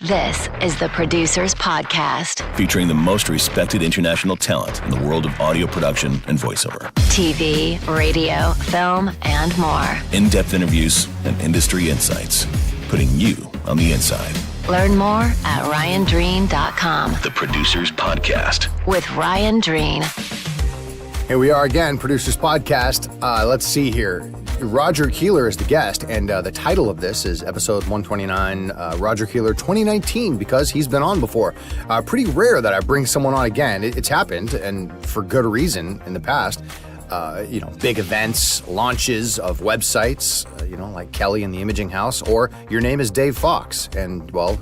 This is the Producers Podcast. Featuring the most respected international talent in the world of audio production and voiceover. TV, radio, film, and more. In-depth interviews and industry insights. Putting you on the inside. Learn more at RyanDreen.com. The Producers Podcast. With Ryan Dreen. Here we are again, Producers Podcast. Let's see here. Roger Keeler is the guest, and the title of this is episode 129, Roger Keeler 2019, because he's been on before. Pretty rare that I bring someone on again. It's happened, and for good reason in the past. Big events, launches of websites, like Kelly and the Imaging House, or your name is Dave Fox, and, well,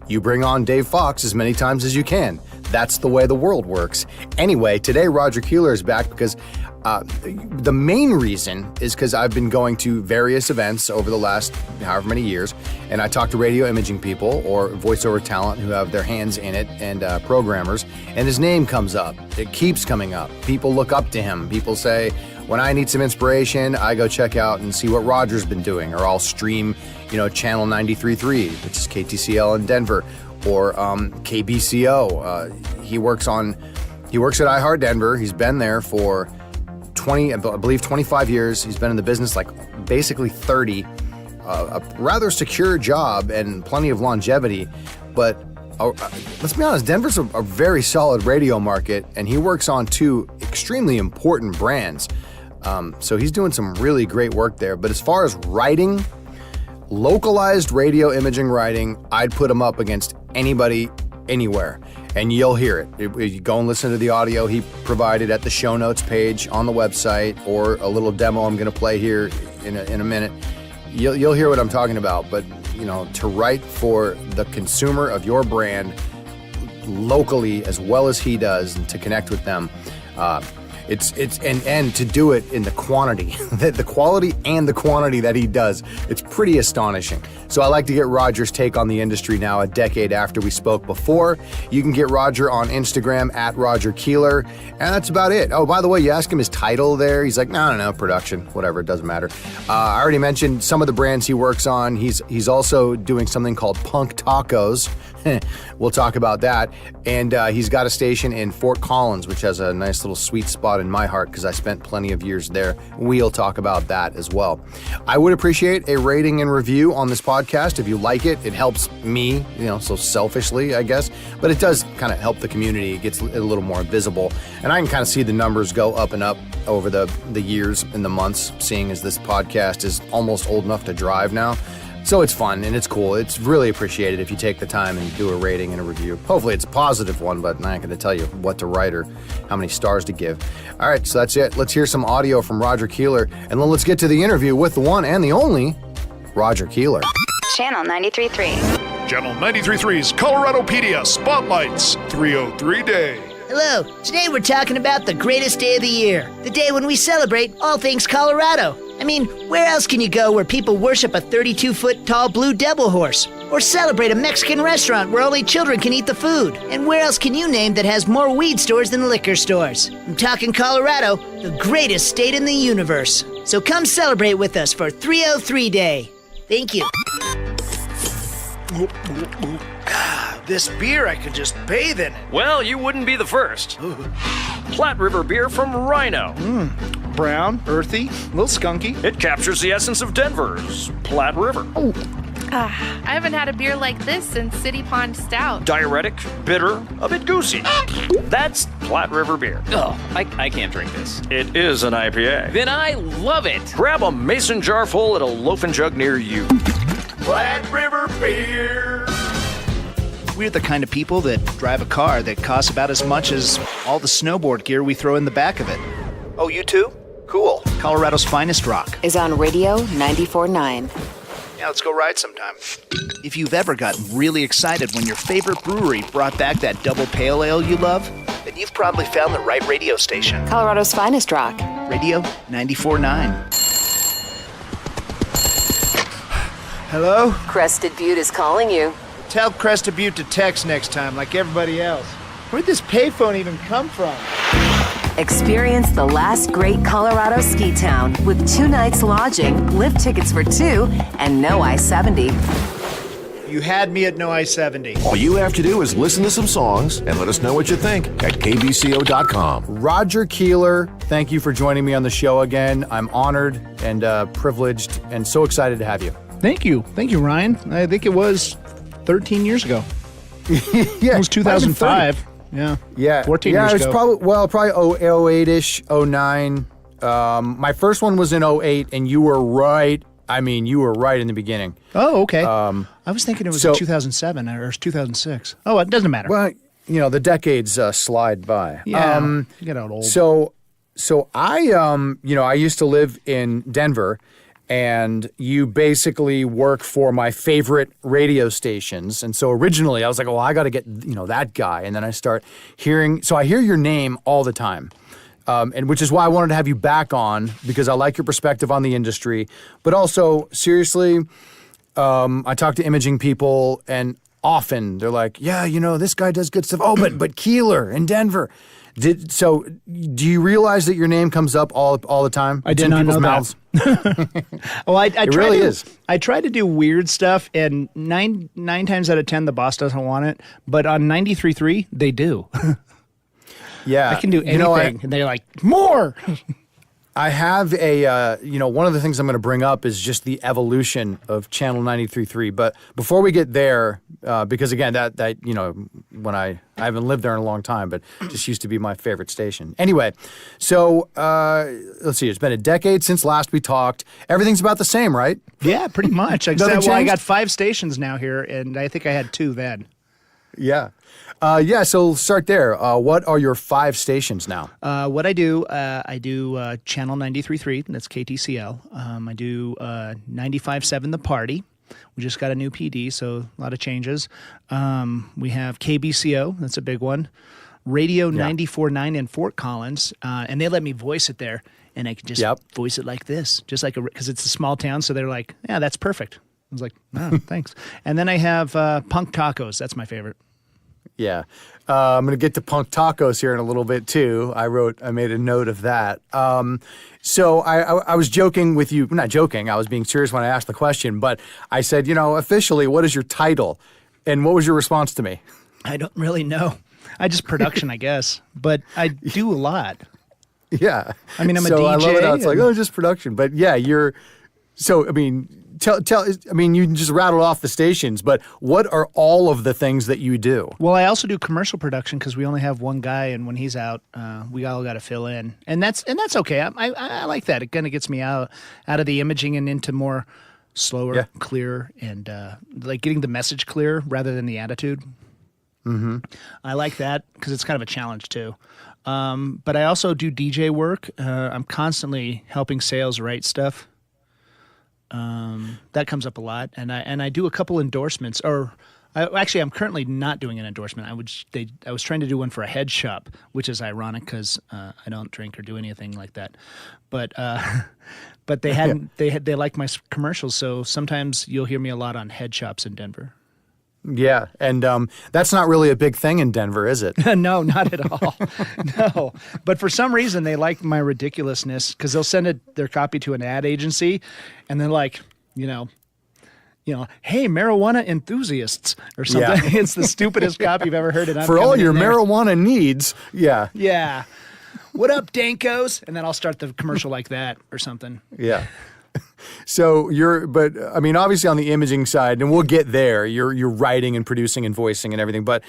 you bring on Dave Fox as many times as you can. That's the way the world works. Anyway, today Roger Keeler is back because the main reason is because I've been going to various events over the last however many years, and I talk to radio imaging people or voiceover talent who have their hands in it, and programmers, and his name comes up. It keeps coming up. People look up to him. People say, when I need some inspiration, I go check out and see what Roger's been doing, or I'll stream, channel 93.3, which is KTCL in Denver, or KBCO. He works at iHeart Denver. He's been there for 25 years. He's been in the business basically 30. A rather secure job and plenty of longevity. But let's be honest, Denver's a very solid radio market, and he works on two extremely important brands. So he's doing some really great work there. But as far as writing, localized radio imaging writing, I'd put him up against anybody, anywhere. And you'll hear it. You go and listen to the audio he provided at the show notes page on the website, or a little demo I'm going to play here in a minute. You'll hear what I'm talking about. But, to write for the consumer of your brand locally as well as he does, and to connect with them, and to do it in the quantity, the quality and the quantity that he does, it's pretty astonishing. So I like to get Roger's take on the industry now, a decade after we spoke before. You can get Roger on Instagram at Roger Keeler, and that's about it. Oh, by the way, you ask him his title there. He's like, no, production, whatever, it doesn't matter. I already mentioned some of the brands he works on. He's also doing something called Punk Tacos. We'll talk about that. And he's got a station in Fort Collins, which has a nice little sweet spot in my heart because I spent plenty of years there. We'll talk about that as well. I would appreciate a rating and review on this podcast. If you like it, it helps me, so selfishly, I guess. But it does kind of help the community. It gets a little more visible. And I can kind of see the numbers go up and up over the years and the months, seeing as this podcast is almost old enough to drive now. So it's fun and it's cool. It's really appreciated if you take the time and do a rating and a review. Hopefully it's a positive one, but I ain't going to tell you what to write or how many stars to give. All right, so that's it. Let's hear some audio from Roger Keeler, and then let's get to the interview with the one and the only Roger Keeler. Channel 93.3. Channel 93.3's Coloradopedia Spotlights 303 Day. Hello, today we're talking about the greatest day of the year, the day when we celebrate all things Colorado. I mean, where else can you go where people worship a 32-foot tall blue devil horse? Or celebrate a Mexican restaurant where only children can eat the food? And where else can you name that has more weed stores than liquor stores? I'm talking Colorado, the greatest state in the universe. So come celebrate with us for 303 Day. Thank you. This beer, I could just bathe in it. Well, you wouldn't be the first. Platte River beer from Rhino. Brown, earthy, a little skunky. It captures the essence of Denver's Platte River. I haven't had a beer like this since City Pond Stout. Diuretic, bitter, a bit goosey. That's Platte River beer. Oh, I can't drink this. It is an IPA. Then I love it. Grab a mason jar full at a loafing jug near you. Platte River beer. We're the kind of people that drive a car that costs about as much as all the snowboard gear we throw in the back of it. Oh, you too? Cool. Colorado's finest rock Is on Radio 94.9. Yeah, let's go ride sometime. If you've ever gotten really excited when your favorite brewery brought back that double pale ale you love, then you've probably found the right radio station. Colorado's finest rock. Radio 94.9. Hello? Crested Butte is calling you. Tell Crested Butte to text next time like everybody else. Where'd this payphone even come from? Experience the last great Colorado ski town with 2 nights lodging, lift tickets for 2, and no I-70. You had me at no I-70. All you have to do is listen to some songs and let us know what you think at KBCO.com. Roger Keeler, thank you for joining me on the show again. I'm honored and privileged and so excited to have you. Thank you. Thank you, Ryan. I think it was 13 years ago. Yeah. It was 2005. Yeah. 14 years ago. Probably 08-ish, 09. My first one was in 08, and you were right. I mean, you were right in the beginning. Oh, okay. I was thinking it was 2007 or 2006. Oh, it doesn't matter. Well, the decades slide by. Yeah, you get out old. So I, I used to live in Denver, and you basically work for my favorite radio stations. And so originally I was like, well, I got to get, that guy. And then I start hearing, so I hear your name all the time. And which is why I wanted to have you back on, because I like your perspective on the industry. But also, seriously, I talk to imaging people, and often they're like, yeah, this guy does good stuff. Oh, but Keeler in Denver. Do you realize that your name comes up all the time? I did not know mouths? That. Well, it really is. I try to do weird stuff, and nine times out of 10, the boss doesn't want it. But on 93.3, they do. Yeah. I can do anything, and they're like, more! I have a, one of the things I'm going to bring up is just the evolution of Channel 93.3. But before we get there, because again, that when I haven't lived there in a long time, but just used to be my favorite station. Anyway, so let's see, it's been a decade since last we talked. Everything's about the same, right? Yeah, pretty much. Except, I got 5 stations now here, and I think I had 2 then. Yeah. So start there. What are your 5 stations now? What I do Channel 93.3, that's KTCL. I do 95.7 The Party. We just got a new PD, so a lot of changes. We have KBCO, that's a big one. Radio 94.9 in Fort Collins, and they let me voice it there, and I can just voice it like this, just like because it's a small town, so they're like, yeah, that's perfect. I was like, oh, thanks. And then I have Punk Tacos, that's my favorite. Yeah. I'm going to get to Punk Tacos here in a little bit, too. I made a note of that. So I was joking with you. Not joking. I was being serious when I asked the question. But I said, officially, what is your title? And what was your response to me? I don't really know. I just production, I guess. But I do a lot. Yeah. I mean, I'm a so DJ. I love it how it's like, just production. But yeah, you just rattled off the stations, but what are all of the things that you do? Well, I also do commercial production because we only have one guy, and when he's out, we all got to fill in, and that's okay. I like that. It kind of gets me out of the imaging and into more slower, clear, and like getting the message clear rather than the attitude. Mm-hmm. I like that because it's kind of a challenge too. But I also do DJ work. I'm constantly helping sales write stuff. That comes up a lot, and I do a couple endorsements. I'm currently not doing an endorsement. I was trying to do one for a head shop, which is ironic because I don't drink or do anything like that. But they hadn't. They like my commercials, so sometimes you'll hear me a lot on head shops in Denver. Yeah, and that's not really a big thing in Denver, is it? No, not at all. No, but for some reason they like my ridiculousness because they'll send their copy to an ad agency, and they're like, hey, marijuana enthusiasts or something. Yeah. It's the stupidest copy you've ever heard. And for all your marijuana needs, yeah. Yeah. What up, Dankos? And then I'll start the commercial like that or something. Yeah. So obviously on the imaging side, and we'll get there, you're writing and producing and voicing and everything, but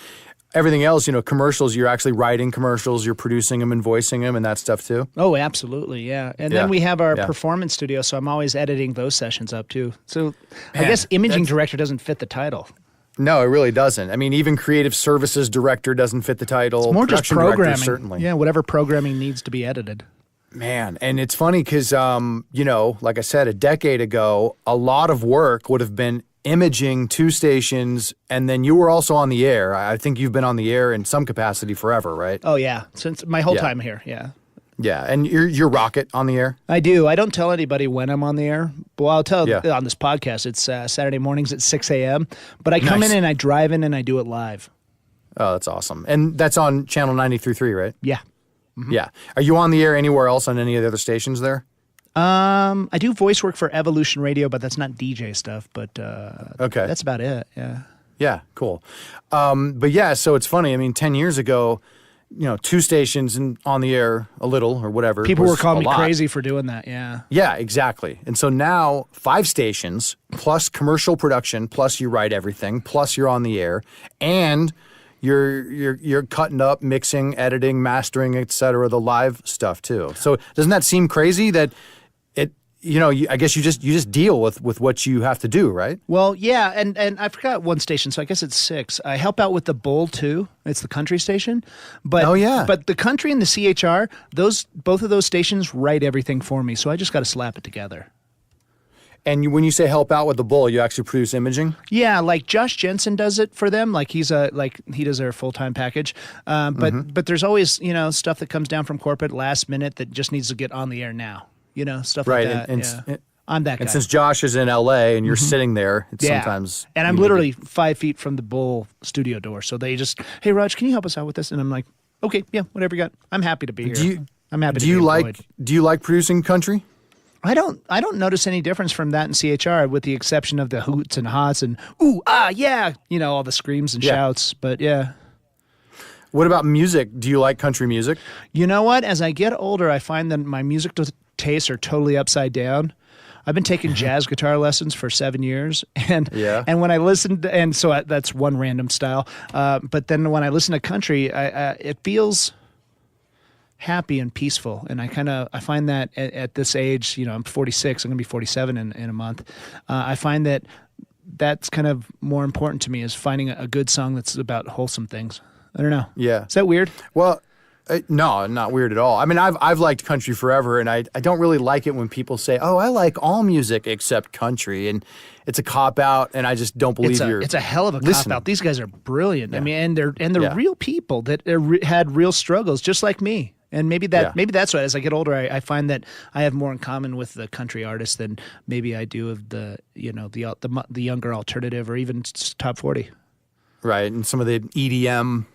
everything else, commercials, you're actually writing commercials, you're producing them and voicing them and that stuff too? Oh, absolutely, yeah. And then we have our performance studio, so I'm always editing those sessions up too. So I guess imaging director doesn't fit the title. No, it really doesn't. I mean, even creative services director doesn't fit the title. It's more just programming. Certainly. Yeah, whatever programming needs to be edited. Man, and it's funny because, like I said, a decade ago, a lot of work would have been imaging 2 stations, and then you were also on the air. I think you've been on the air in some capacity forever, right? Oh, yeah, since my whole time here, yeah. Yeah, and you're Rocket on the air? I do. I don't tell anybody when I'm on the air. Well, I'll tell on this podcast. It's Saturday mornings at 6 a.m., but I come in and I drive in and I do it live. Oh, that's awesome. And that's on Channel 93.3, right? Yeah. Mm-hmm. Yeah. Are you on the air anywhere else on any of the other stations there? I do voice work for Evolution Radio, but that's not DJ stuff. But Okay. that's about it. Yeah. Yeah, cool. But yeah, so it's funny. I mean, 10 years ago, 2 stations and on the air a little or whatever. People were was calling a me lot. crazy for doing that. Yeah. Yeah, exactly. And so now 5 stations plus commercial production plus you write everything plus you're on the air and you're cutting up, mixing, editing, mastering, etc. the live stuff too. So doesn't that seem crazy that I guess you just deal with what you have to do, right? Well, yeah, and I forgot one station, so I guess it's 6. I help out with the Bull too. It's the country station, but but the country and the CHR, both of those stations write everything for me, so I just got to slap it together. And when you say help out with the Bull, you actually produce imaging? Yeah, like Josh Jensen does it for them. Like he does their full-time package. But there's always stuff that comes down from corporate last minute that just needs to get on the air now. Stuff right, like that. And I'm that guy. And since Josh is in LA and you're sitting there, it's sometimes... And I'm literally 5 feet from the Bull studio door. So they just, hey, Raj, can you help us out with this? And I'm like, okay, yeah, whatever you got. I'm happy to be here. I'm happy to be employed. Do you like producing country? I don't notice any difference from that in CHR, with the exception of the hoots and hots and ooh, ah, yeah, all the screams and shouts. But yeah. What about music? Do you like country music? You know what? As I get older, I find that my music tastes are totally upside down. I've been taking jazz guitar lessons for 7 years, and when I listen to, and so that's one random style. But then when I listen to country, it feels happy and peaceful, and I find that at this age, I'm 46. I'm going to be 47 in a month. I find that that's kind of more important to me, is finding a good song that's about wholesome things. I don't know. Yeah. Is that weird? Well, no, not weird at all. I mean, I've liked country forever, and I don't really like it when people say, "Oh, I like all music except country," and it's a cop out, and I just don't believe it's a hell of a cop out. These guys are brilliant. Yeah. I mean, and they're real people that had real struggles, just like me. And maybe that's why, as I get older, I find that I have more in common with the country artists than maybe I do of the the younger alternative or even top 40. Right, and some of the EDM,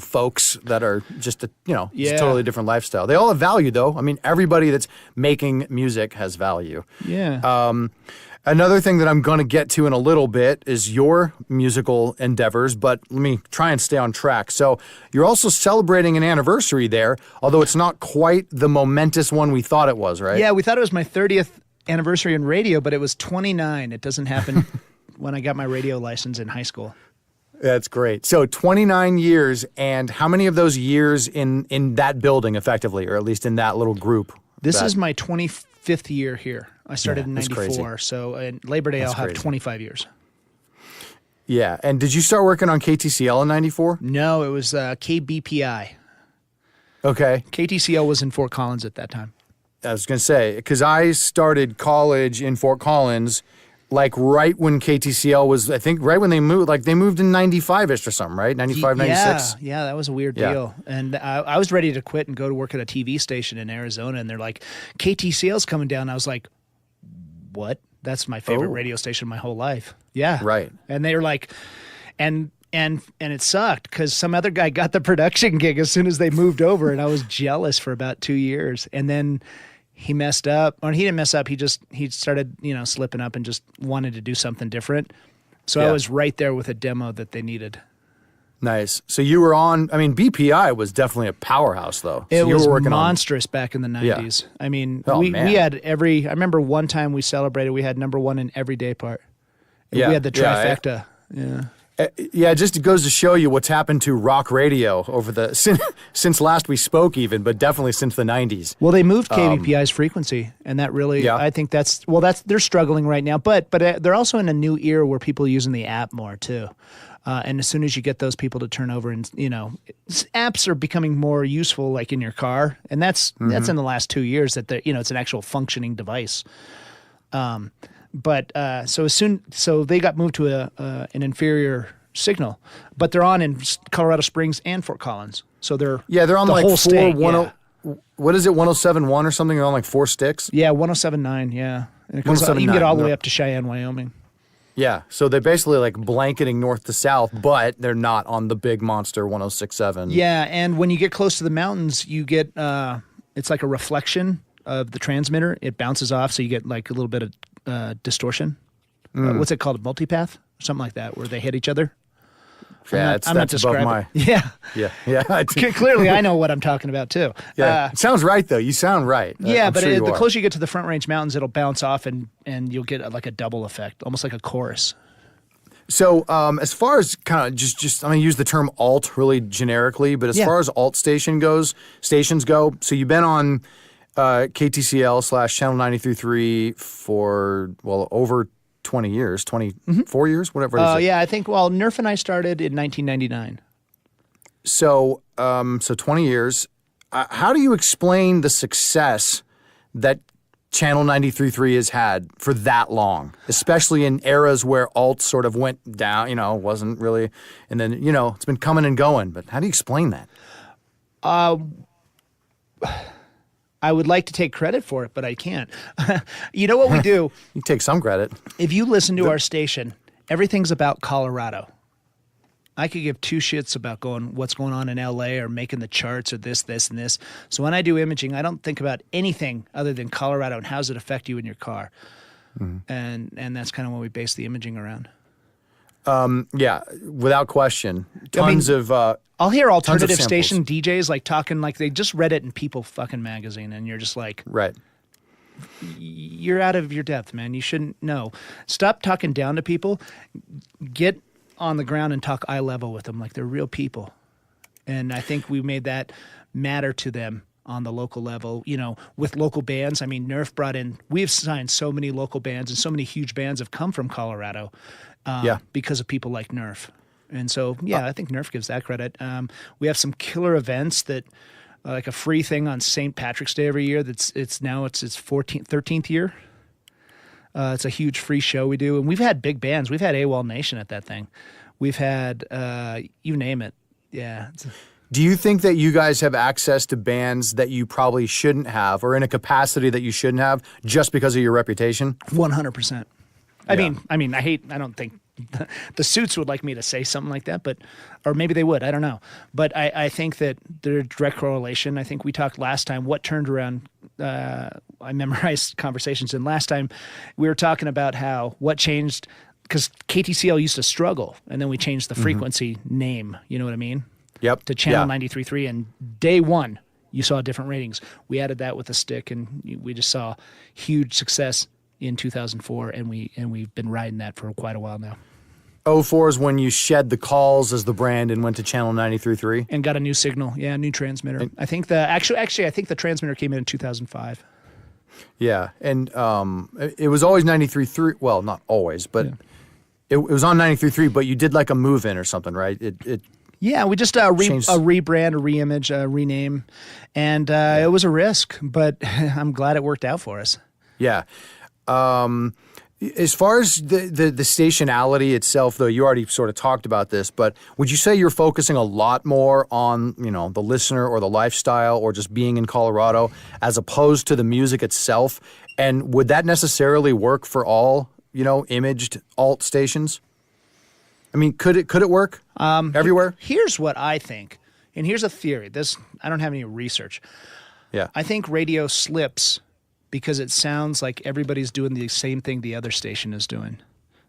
folks that are just it's a totally different lifestyle. They all have value, though. I mean, everybody that's making music has value. Yeah. Another thing that I'm going to get to in a little bit is your musical endeavors, but let me try and stay on track. So you're also celebrating an anniversary there, although it's not quite the momentous one we thought it was, right? Yeah, we thought it was my 30th anniversary in radio, but it was 29. It doesn't happen when I got my radio license in high school. That's great. So 29 years, and how many of those years in that building, effectively, or at least in that little group? This is my 25th year here. I started in 94, so in Labor Day I'll have 25 years. Yeah, and did you start working on KTCL in 94? No, it was KBPI. Okay. KTCL was in Fort Collins at that time. I was going to say, because I started college in Fort Collins like right when KTCL was, I think, right when they moved. Like they moved in 95-ish or something, right? 95, 96? Yeah, that was a weird deal. And I was ready to quit and go to work at a TV station in Arizona, and they're like, KTCL's coming down. I was like, what? That's my favorite radio station my whole life. Yeah. Right. And they were like, and it sucked because some other guy got the production gig as soon as they moved over, and I was jealous for about 2 years. And then he messed up, or he didn't mess up. He started, slipping up and just wanted to do something different. So I was right there with a demo that they needed. Nice. So you were on, BPI was definitely a powerhouse, though. It so you was were monstrous back in the 90s. Yeah. I mean, we had I remember one time we celebrated, we had number one in every day part. Yeah. We had the trifecta. It just goes to show you what's happened to rock radio over since last we spoke even, but definitely since the 90s. Well, they moved KBPI's frequency, and that really, I think they're struggling right now, but they're also in a new era where people are using the app more too. And as soon as you get those people to turn over, and apps are becoming more useful, like in your car, and that's in the last 2 years that it's an actual functioning device. So they got moved to an inferior signal, but they're on in Colorado Springs and Fort Collins. So they're on the like whole state. What is it, 107.1 or something? They're on like 4 sticks. Yeah, 107.9. Yeah, and it goes, you can get all the way up to Cheyenne, Wyoming. Yeah, so they're basically like blanketing north to south, but they're not on the big monster 106.7. Yeah, and when you get close to the mountains, you get it's like a reflection of the transmitter, it bounces off, so you get like a little bit of distortion. What's it called? Multipath? Something like that, where they hit each other. Yeah, I'm not that's above my. Yeah. Yeah. Clearly, I know what I'm talking about too. Yeah, it sounds right though. You sound right. Yeah, I'm but sure the closer you get to the Front Range Mountains, it'll bounce off, and you'll get like a double effect, almost like a chorus. So, as far as kind of just I'm going to use the term alt really generically, but as far as alt stations go, so you've been on KTCL / Channel 93.3 for over 20 years, 24 years, whatever it is. Yeah, I think, Nerf and I started in 1999. So 20 years. How do you explain the success that Channel 93.3 has had for that long, especially in eras where alt sort of went down, wasn't really, and then, it's been coming and going, but how do you explain that? I would like to take credit for it, but I can't. You know what we do? You take some credit. If you listen to our station, everything's about Colorado. I could give two shits about what's going on in LA or making the charts or this, and this. So when I do imaging, I don't think about anything other than Colorado and how does it affect you in your car. And that's kind of what we base the imaging around. Yeah, without question. Tons of I'll hear alternative station DJs like talking like they just read it in People fucking magazine, and you're just like, right. You're out of your depth, man. You shouldn't know. Stop talking down to people. Get on the ground and talk eye level with them like they're real people. And I think we made that matter to them on the local level, with local bands. I mean, Nerf we've signed so many local bands, and so many huge bands have come from Colorado because of people like Nerf. And so, I think Nerf gives that credit. We have some killer events that, like a free thing on St. Patrick's Day every year. It's its 13th year. It's a huge free show we do, and we've had big bands. We've had AWOL Nation at that thing. We've had you name it. Yeah. Do you think that you guys have access to bands that you probably shouldn't have, or in a capacity that you shouldn't have, just because of your reputation? 100%. I mean, I don't think the Suits would like me to say something like that, or maybe they would. I don't know. But I think that there's a direct correlation. I think we talked last time what turned around. I memorized conversations, and last time we were talking about what changed, because KTCL used to struggle, and then we changed the frequency name. You know what I mean? Yep. To Channel 93.3, and day one you saw different ratings. We added that with a stick, and we just saw huge success in 2004, and we've been riding that for quite a while now. 04 is when you shed the calls as the brand and went to Channel 93.3 and got a new signal, new transmitter. I think I think the transmitter came in 2005. Yeah, and it was always 93.3. Well, not always, but it was on 93.3. But you did like a move in or something, right? Yeah, we just rebrand, a reimage, a rename, and it was a risk, but I'm glad it worked out for us. Yeah. As far as the stationality itself, though, you already sort of talked about this, but would you say you're focusing a lot more on, the listener or the lifestyle or just being in Colorado as opposed to the music itself? And would that necessarily work for all, imaged alt stations? I mean, could it work everywhere? Here's what I think, and here's a theory. I don't have any research. Yeah. I think radio slips because it sounds like everybody's doing the same thing the other station is doing.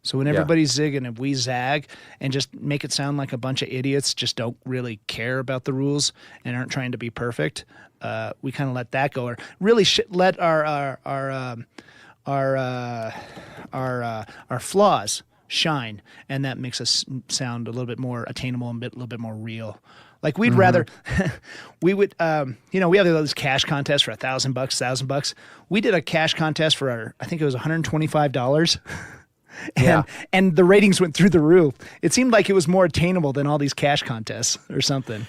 So when everybody's zigging, if we zag and just make it sound like a bunch of idiots just don't really care about the rules and aren't trying to be perfect, we kind of let that go, or really let our flaws shine, and that makes us sound a little bit more attainable and a little bit more real. Like we'd rather, we would, we have those cash contests for $1,000. We did a cash contest for I think it was $125, and the ratings went through the roof. It seemed like it was more attainable than all these cash contests or something.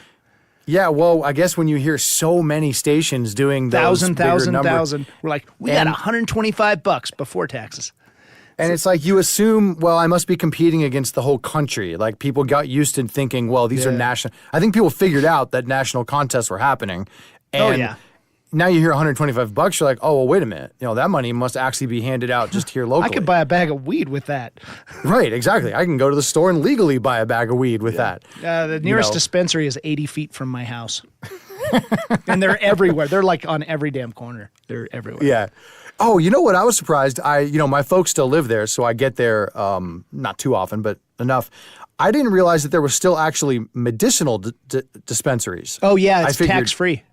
Yeah, well, I guess when you hear so many stations doing those thousand, we're like, we got $125 before taxes. And it's like you assume, well, I must be competing against the whole country. Like people got used to thinking, well, these are national. I think people figured out that national contests were happening. And now you hear $125, you're like, oh, well, wait a minute. That money must actually be handed out just here locally. I could buy a bag of weed with that. Right, exactly. I can go to the store and legally buy a bag of weed with that. The nearest dispensary is 80 feet from my house. And they're everywhere. They're like on every damn corner. They're everywhere. Yeah. Oh, you know what? I was surprised. My folks still live there, so I get there not too often, but enough. I didn't realize that there was still actually medicinal dispensaries. Oh, yeah, it's tax-free.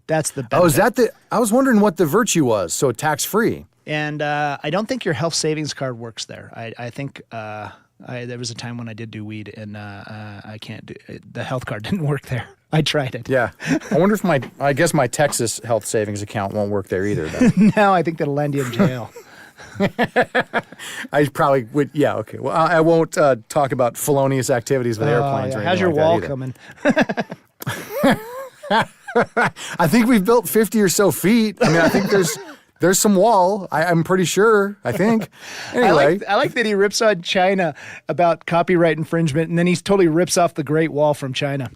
That's the benefit. Oh, is that I was wondering what the virtue was, so tax-free. And I don't think your health savings card works there. I think there was a time when I did do weed, and I can't do the health card didn't work there. I tried it. Yeah. I wonder if I guess my Texas health savings account won't work there either, then. No, I think that'll land you in jail. I probably would. Yeah. Okay. Well, I won't talk about felonious activities with airplanes. Yeah. Or How's your wall coming? I think we've built 50 or so feet. I mean, I think there's some wall. I'm pretty sure. I think. Anyway, I like that he rips on China about copyright infringement, and then he totally rips off the Great Wall from China.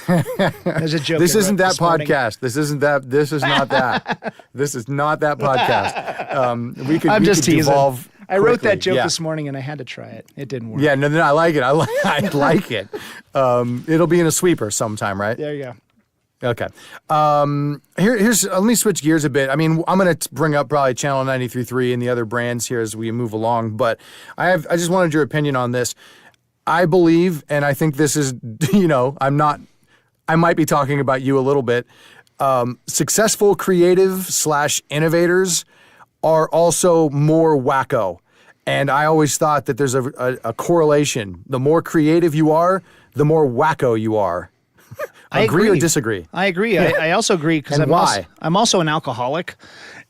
There's a joke. This isn't that podcast. This isn't that. This is not that. This is not that podcast. We could. I'm just teasing. Devolve I wrote that quickly. joke this morning, and I had to try it. It didn't work. Yeah, no, I like it. I like it. It'll be in a sweeper sometime, right? There you go. Okay. Here's let me switch gears a bit. I mean, I'm going to bring up probably Channel 93.3 and the other brands here as we move along, but I just wanted your opinion on this. I believe, and I think this is, I might be talking about you a little bit. Successful creative / innovators are also more wacko. And I always thought that there's a correlation. The more creative you are, the more wacko you are. I agree or disagree? I agree. I also agree because I'm also an alcoholic,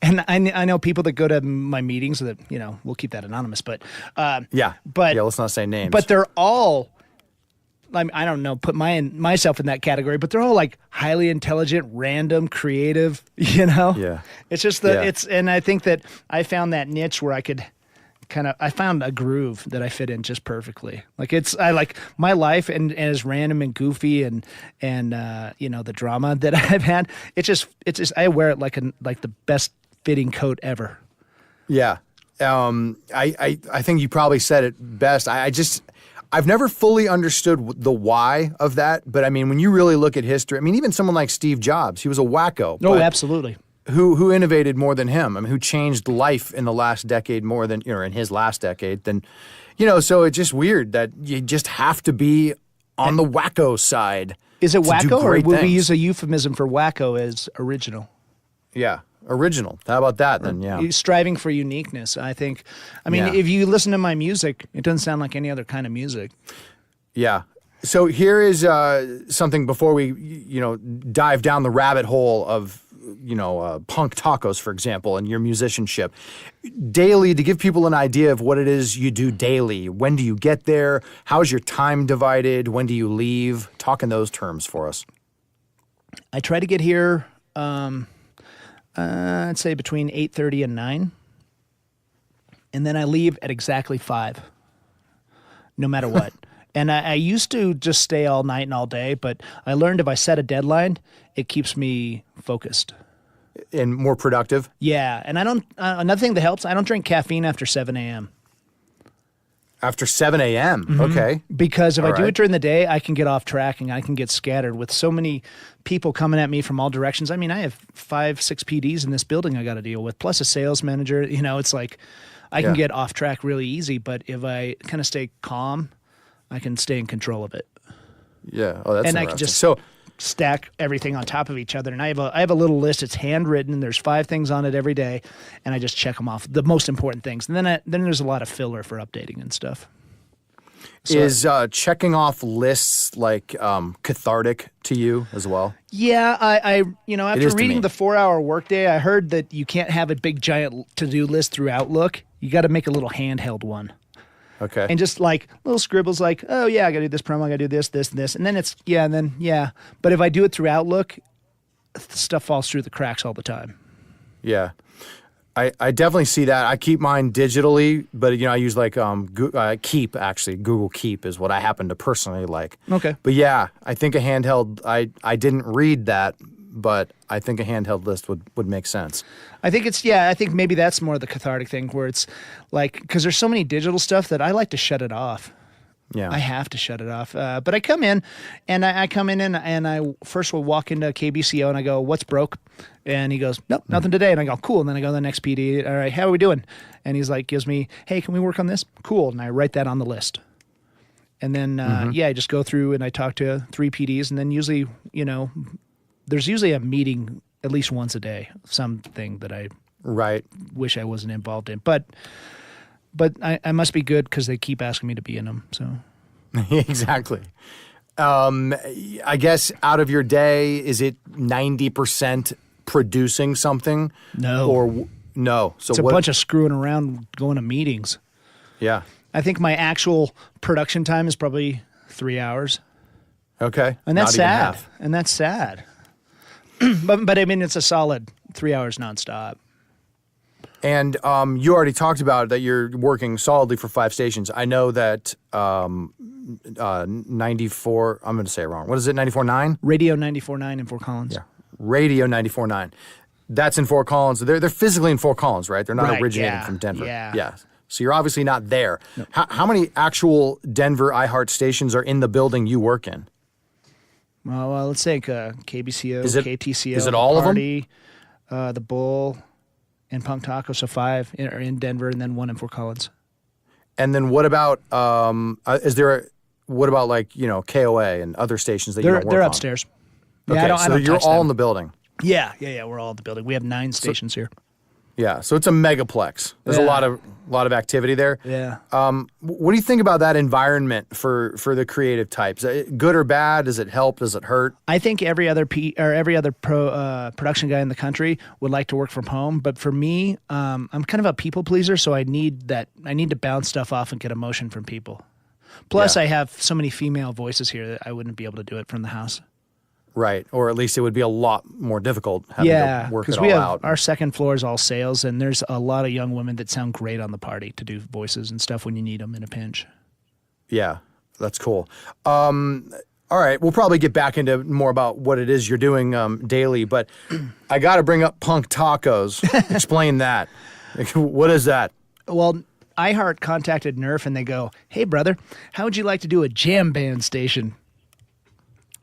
and I know people that go to my meetings that we'll keep that anonymous, but let's not say names. But they're all, I don't know, put myself in that category, but they're all like highly intelligent, random, creative. Yeah. It's just and I think that I found that niche where I could. I found a groove that I fit in just perfectly. I like my life and as random and goofy and the drama that I've had. It's just I wear it like the best fitting coat ever. Yeah. I think you probably said it best. I've never fully understood the why of that, but I mean, when you really look at history, I mean, even someone like Steve Jobs, he was a wacko. Oh, absolutely. Who innovated more than him? I mean, who changed life in the last decade more than, in his last decade than, so it's just weird that you just have to be on the wacko side. Is it wacko or would we things. use a euphemism for wacko as original? Yeah. Original. How about that then? Yeah. Striving for uniqueness, I think. I mean, if you listen to my music, it doesn't sound like any other kind of music. Yeah. So here is something before we, dive down the rabbit hole of, punk tacos, for example, and your musicianship. Daily, to give people an idea of what it is you do daily. When do you get there? How's your time divided? When do you leave? Talk in those terms for us. I try to get here, I'd say between 8:30 and 9. And then I leave at exactly 5, no matter what. And I used to just stay all night and all day, but I learned if I set a deadline, it keeps me focused. And more productive? Yeah. And I don't, another thing that helps, I don't drink caffeine after 7 a.m. After 7 a.m.? Mm-hmm. Okay. Because if I do it during the day, I can get off track and I can get scattered with so many people coming at me from all directions. I mean, I have 5, 6 PDs in this building I got to deal with, plus a sales manager. It's like I can get off track really easy, but if I kind of stay calm, I can stay in control of it. Yeah. Oh, that's and I can just stack everything on top of each other. And I have a little list. It's handwritten. And there's 5 things on it every day, and I just check them off, the most important things. And then there's a lot of filler for updating and stuff. So, is checking off lists like cathartic to you as well? Yeah, I after reading the 4-hour workday, I heard that you can't have a big giant to-do list through Outlook. You got to make a little handheld one. Okay. And just like little scribbles like, oh yeah, I got to do this promo, I got to do this, this, and this. And then it's, But if I do it through Outlook, stuff falls through the cracks all the time. Yeah. I definitely see that. I keep mine digitally, but I use like Keep, actually. Google Keep is what I happen to personally like. Okay. But yeah, I think a handheld, I didn't read that, but I think a handheld list would make sense. I think maybe that's more the cathartic thing where it's like, because there's so many digital stuff that I like to shut it off. Yeah. I have to shut it off. But I come in, and I come in and I first will walk into KBCO and I go, "What's broke?" And he goes, "Nope, nothing today." And I go, "Cool." And then I go to the next PD. "All right, how are we doing?" And he's like, gives me, "Hey, can we work on this?" "Cool." And I write that on the list. And then, I just go through and I talk to 3 PDs. And then usually, there's usually a meeting at least once a day, something that I wish I wasn't involved in. But I must be good because they keep asking me to be in them. So Exactly. I guess out of your day, is it 90% producing something? No. Or no. So it's a bunch of screwing around going to meetings. Yeah. I think my actual production time is probably 3 hours. Okay. And that's Not even sad. half. And that's sad. but I mean, it's a solid 3 hours nonstop. And you already talked about that you're working solidly for 5 stations. I know that 94, I'm going to say it wrong. What is it, 94.9? Radio 94.9 in Fort Collins. Yeah, Radio 94.9. That's in Fort Collins. They're physically in Fort Collins, right? They're not originating from Denver. Yeah. So you're obviously not there. No. How many actual Denver iHeart stations are in the building you work in? Well, let's take KBCO, KTCL. Is it all Party, of them? The Bull, and Punk Taco. So 5 are in Denver, and then 1 in Fort Collins. And then what about like KOA and other stations that you don't work on? They're upstairs. Okay, I don't you're all them. in the building. Yeah, we're all in the building. We have 9 stations here. Yeah, so it's a megaplex. There's a lot of activity there. Yeah. What do you think about that environment for the creative types? Good or bad? Does it help? Does it hurt? I think every other production guy in the country would like to work from home, but for me, I'm kind of a people pleaser, so I need to bounce stuff off and get emotion from people. Plus, I have so many female voices here that I wouldn't be able to do it from the house. Right, or at least it would be a lot more difficult having to work it all out. Our second floor is all sales, and there's a lot of young women that sound great on the party to do voices and stuff when you need them in a pinch. Yeah, that's cool. All right, we'll probably get back into more about what it is you're doing daily, but I got to bring up Punk Tacos. Explain that. What is that? Well, iHeart contacted Nerf, and they go, "Hey, brother, how would you like to do a jam band station?"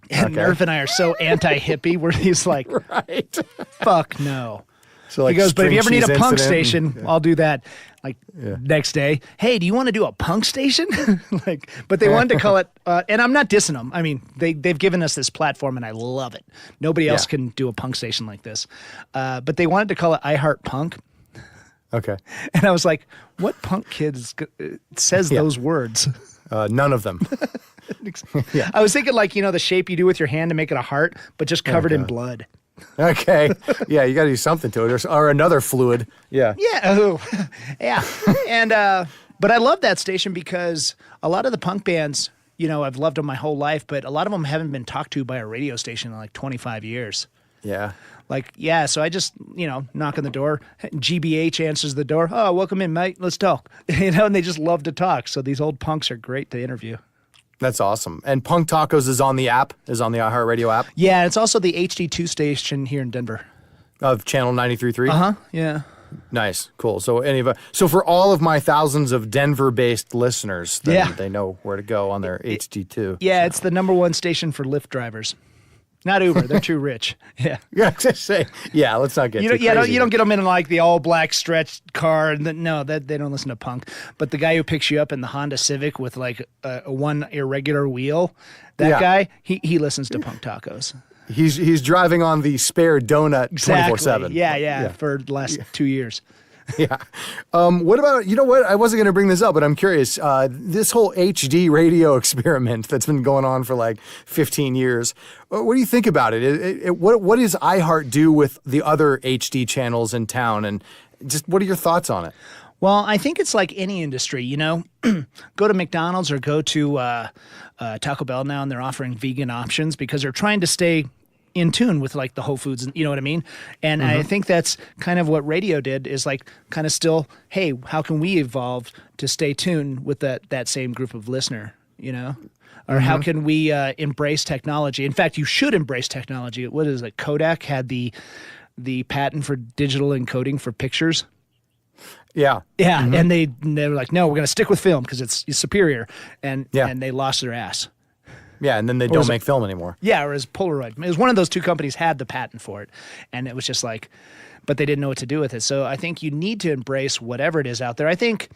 And Nerf and I are so anti-hippie, where he's like, right. Fuck no. So like he goes, but if you ever need a punk incident, station, I'll do that. Next day, hey, do you want to do a punk station? But they wanted to call it, and I'm not dissing them. I mean, they've given us this platform, and I love it. Nobody else can do a punk station like this. But they wanted to call it iHeart Punk. Okay. And I was like, what punk kid says those words? None of them. I was thinking the shape you do with your hand to make it a heart, but just covered in blood. Okay. Yeah, you got to do something to it, or another fluid. Yeah. Yeah. Oh, yeah. And but I love that station because a lot of the punk bands, I've loved them my whole life, but a lot of them haven't been talked to by a radio station in like 25 years. Yeah. So I just, knock on the door. GBH answers the door. "Oh, welcome in, mate. Let's talk." And they just love to talk. So these old punks are great to interview. That's awesome. And Punk Tacos is on the iHeartRadio app? Yeah, it's also the HD2 station here in Denver. Of channel 93.3? Uh-huh, yeah. Nice, cool. So for all of my thousands of Denver-based listeners, they know where to go on their HD2. Yeah, it's the #1 station for Lyft drivers. Not Uber. They're too rich. Yeah. Yeah, just say. Yeah, let's not get too crazy. You don't get them in like the all black stretched car. They don't listen to punk. But the guy who picks you up in the Honda Civic with like a one irregular wheel, that guy, he listens to Punk Tacos. He's driving on the spare donut 24/7. Yeah, for the last 2 years. Yeah. What about, I wasn't going to bring this up, but I'm curious. This whole HD radio experiment that's been going on for like 15 years, what do you think about it? What does iHeart do with the other HD channels in town? And just what are your thoughts on it? Well, I think it's like any industry, Go to McDonald's or go to Taco Bell now, and they're offering vegan options because they're trying to stay in tune with like the Whole Foods, and you know what I mean? And I think that's kind of what radio did, is like kind of still, hey, how can we evolve to stay tuned with that same group of listener, Or how can we embrace technology? In fact, you should embrace technology. What is it? Kodak had the patent for digital encoding for pictures. Yeah. Yeah, and they were like, no, we're going to stick with film because it's superior, and they lost their ass. Yeah, and then they don't make film anymore. Yeah, or as Polaroid. It was one of those two companies had the patent for it, and it was just like, but they didn't know what to do with it. So I think you need to embrace whatever it is out there. I think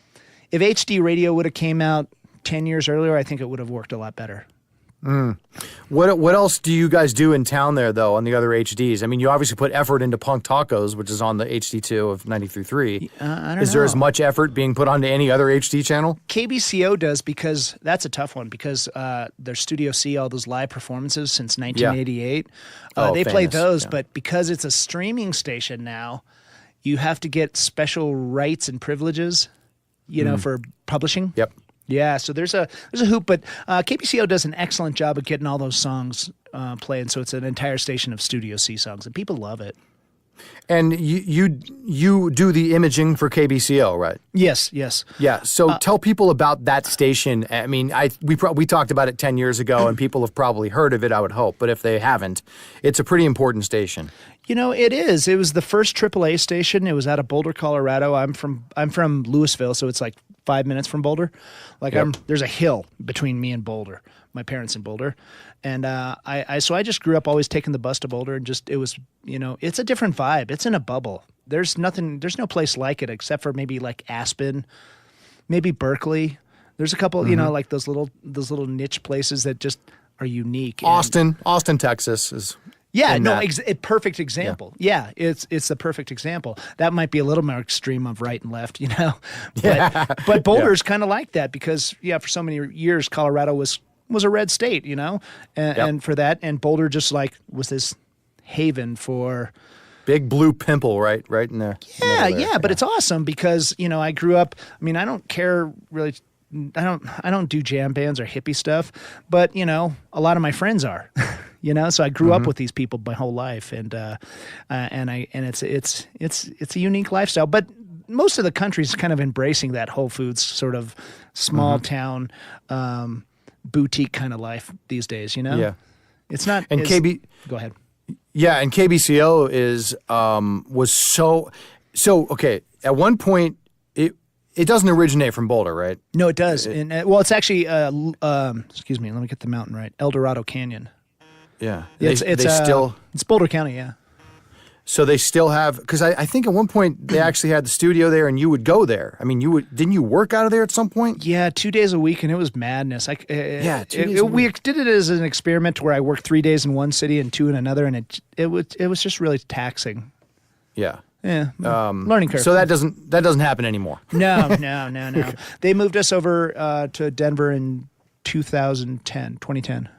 if HD radio would have came out 10 years earlier, I think it would have worked a lot better. What else do you guys do in town there, though, on the other HDs? I mean, you obviously put effort into Punk Tacos, which is on the HD2 of 93.3. I don't Is there as much effort being put onto any other HD channel? KBCO does, because that's a tough one, because their Studio C, all those live performances since 1988, they play those, but because it's a streaming station now, you have to get special rights and privileges, for publishing. Yep. Yeah, so there's a hoop, but KBCO does an excellent job of getting all those songs playing. So it's an entire station of Studio C songs, and people love it. And you do the imaging for KBCO, right? Yes. Yeah. So tell people about that station. I mean, we talked about it 10 years ago, and people have probably heard of it, I would hope. But if they haven't, it's a pretty important station. It is. It was the first AAA station. It was out of Boulder, Colorado. I'm from Louisville, so it's like 5 minutes from Boulder. There's a hill between me and Boulder. My parents in Boulder, and so I just grew up always taking the bus to Boulder, and it was it's a different vibe. It's in a bubble. There's no place like it except for maybe like Aspen, maybe Berkeley. There's a couple like those little niche places that just are unique. Austin, Texas is. Yeah, a perfect example. Yeah, it's the perfect example. That might be a little more extreme of right and left, But Boulder's kind of like that because, for so many years, Colorado was a red state, and for that, and Boulder just was this haven for big blue pimple right in there. Yeah, but it's awesome because I grew up. I mean, I don't care really. I don't do jam bands or hippie stuff, but a lot of my friends are. So I grew up with these people my whole life, and it's a unique lifestyle. But most of the country's kind of embracing that Whole Foods sort of small town boutique kind of life these days. Yeah, it's not. And go ahead. Yeah, and KBCO was so okay. At one point, it doesn't originate from Boulder, right? No, it does. It's actually excuse me. Let me get the mountain right. El Dorado Canyon. Yeah. It's Boulder County, yeah. So they still have, because I think at one point they actually had the studio there and you would go there. I mean, didn't you work out of there at some point? Yeah, 2 days a week, and it was madness. 2 days a week. We did it as an experiment where I worked 3 days in one city and 2 in another, and it was just really taxing. Yeah. Yeah, learning curve. So that doesn't happen anymore. No. They moved us over to Denver in 2010.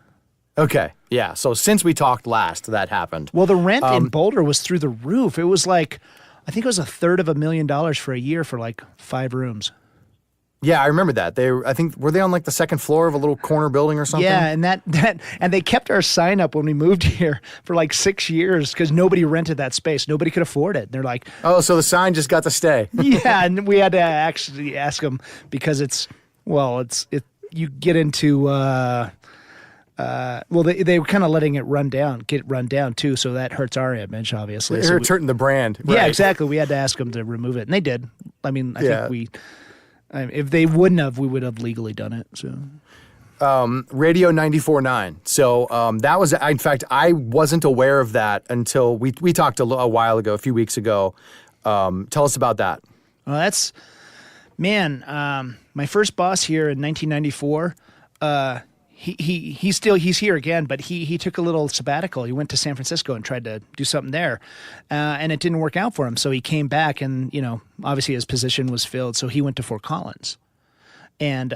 Okay, yeah. So since we talked last, that happened. Well, the rent in Boulder was through the roof. It was I think it was $350,000 for a year for 5 rooms. Yeah, I remember that. Were they on the second floor of a little corner building or something? Yeah, and they kept our sign up when we moved here for 6 years because nobody rented that space. Nobody could afford it. And they're like, oh, so the sign just got to stay. Yeah, and we had to actually ask them because you get into. They were kind of letting it get run down too, so that hurts our image, obviously. It's hurting the brand. Right? Yeah, exactly. We had to ask them to remove it, and they did. I mean, I think if they wouldn't have, we would have legally done it. So, Radio 94.9. So that was, in fact, I wasn't aware of that until we talked a while ago, a few weeks ago. Tell us about that. Well, that's my first boss here in 1994. He's here again, but he took a little sabbatical. He went to San Francisco and tried to do something there, and it didn't work out for him. So he came back, and obviously his position was filled. So he went to Fort Collins, and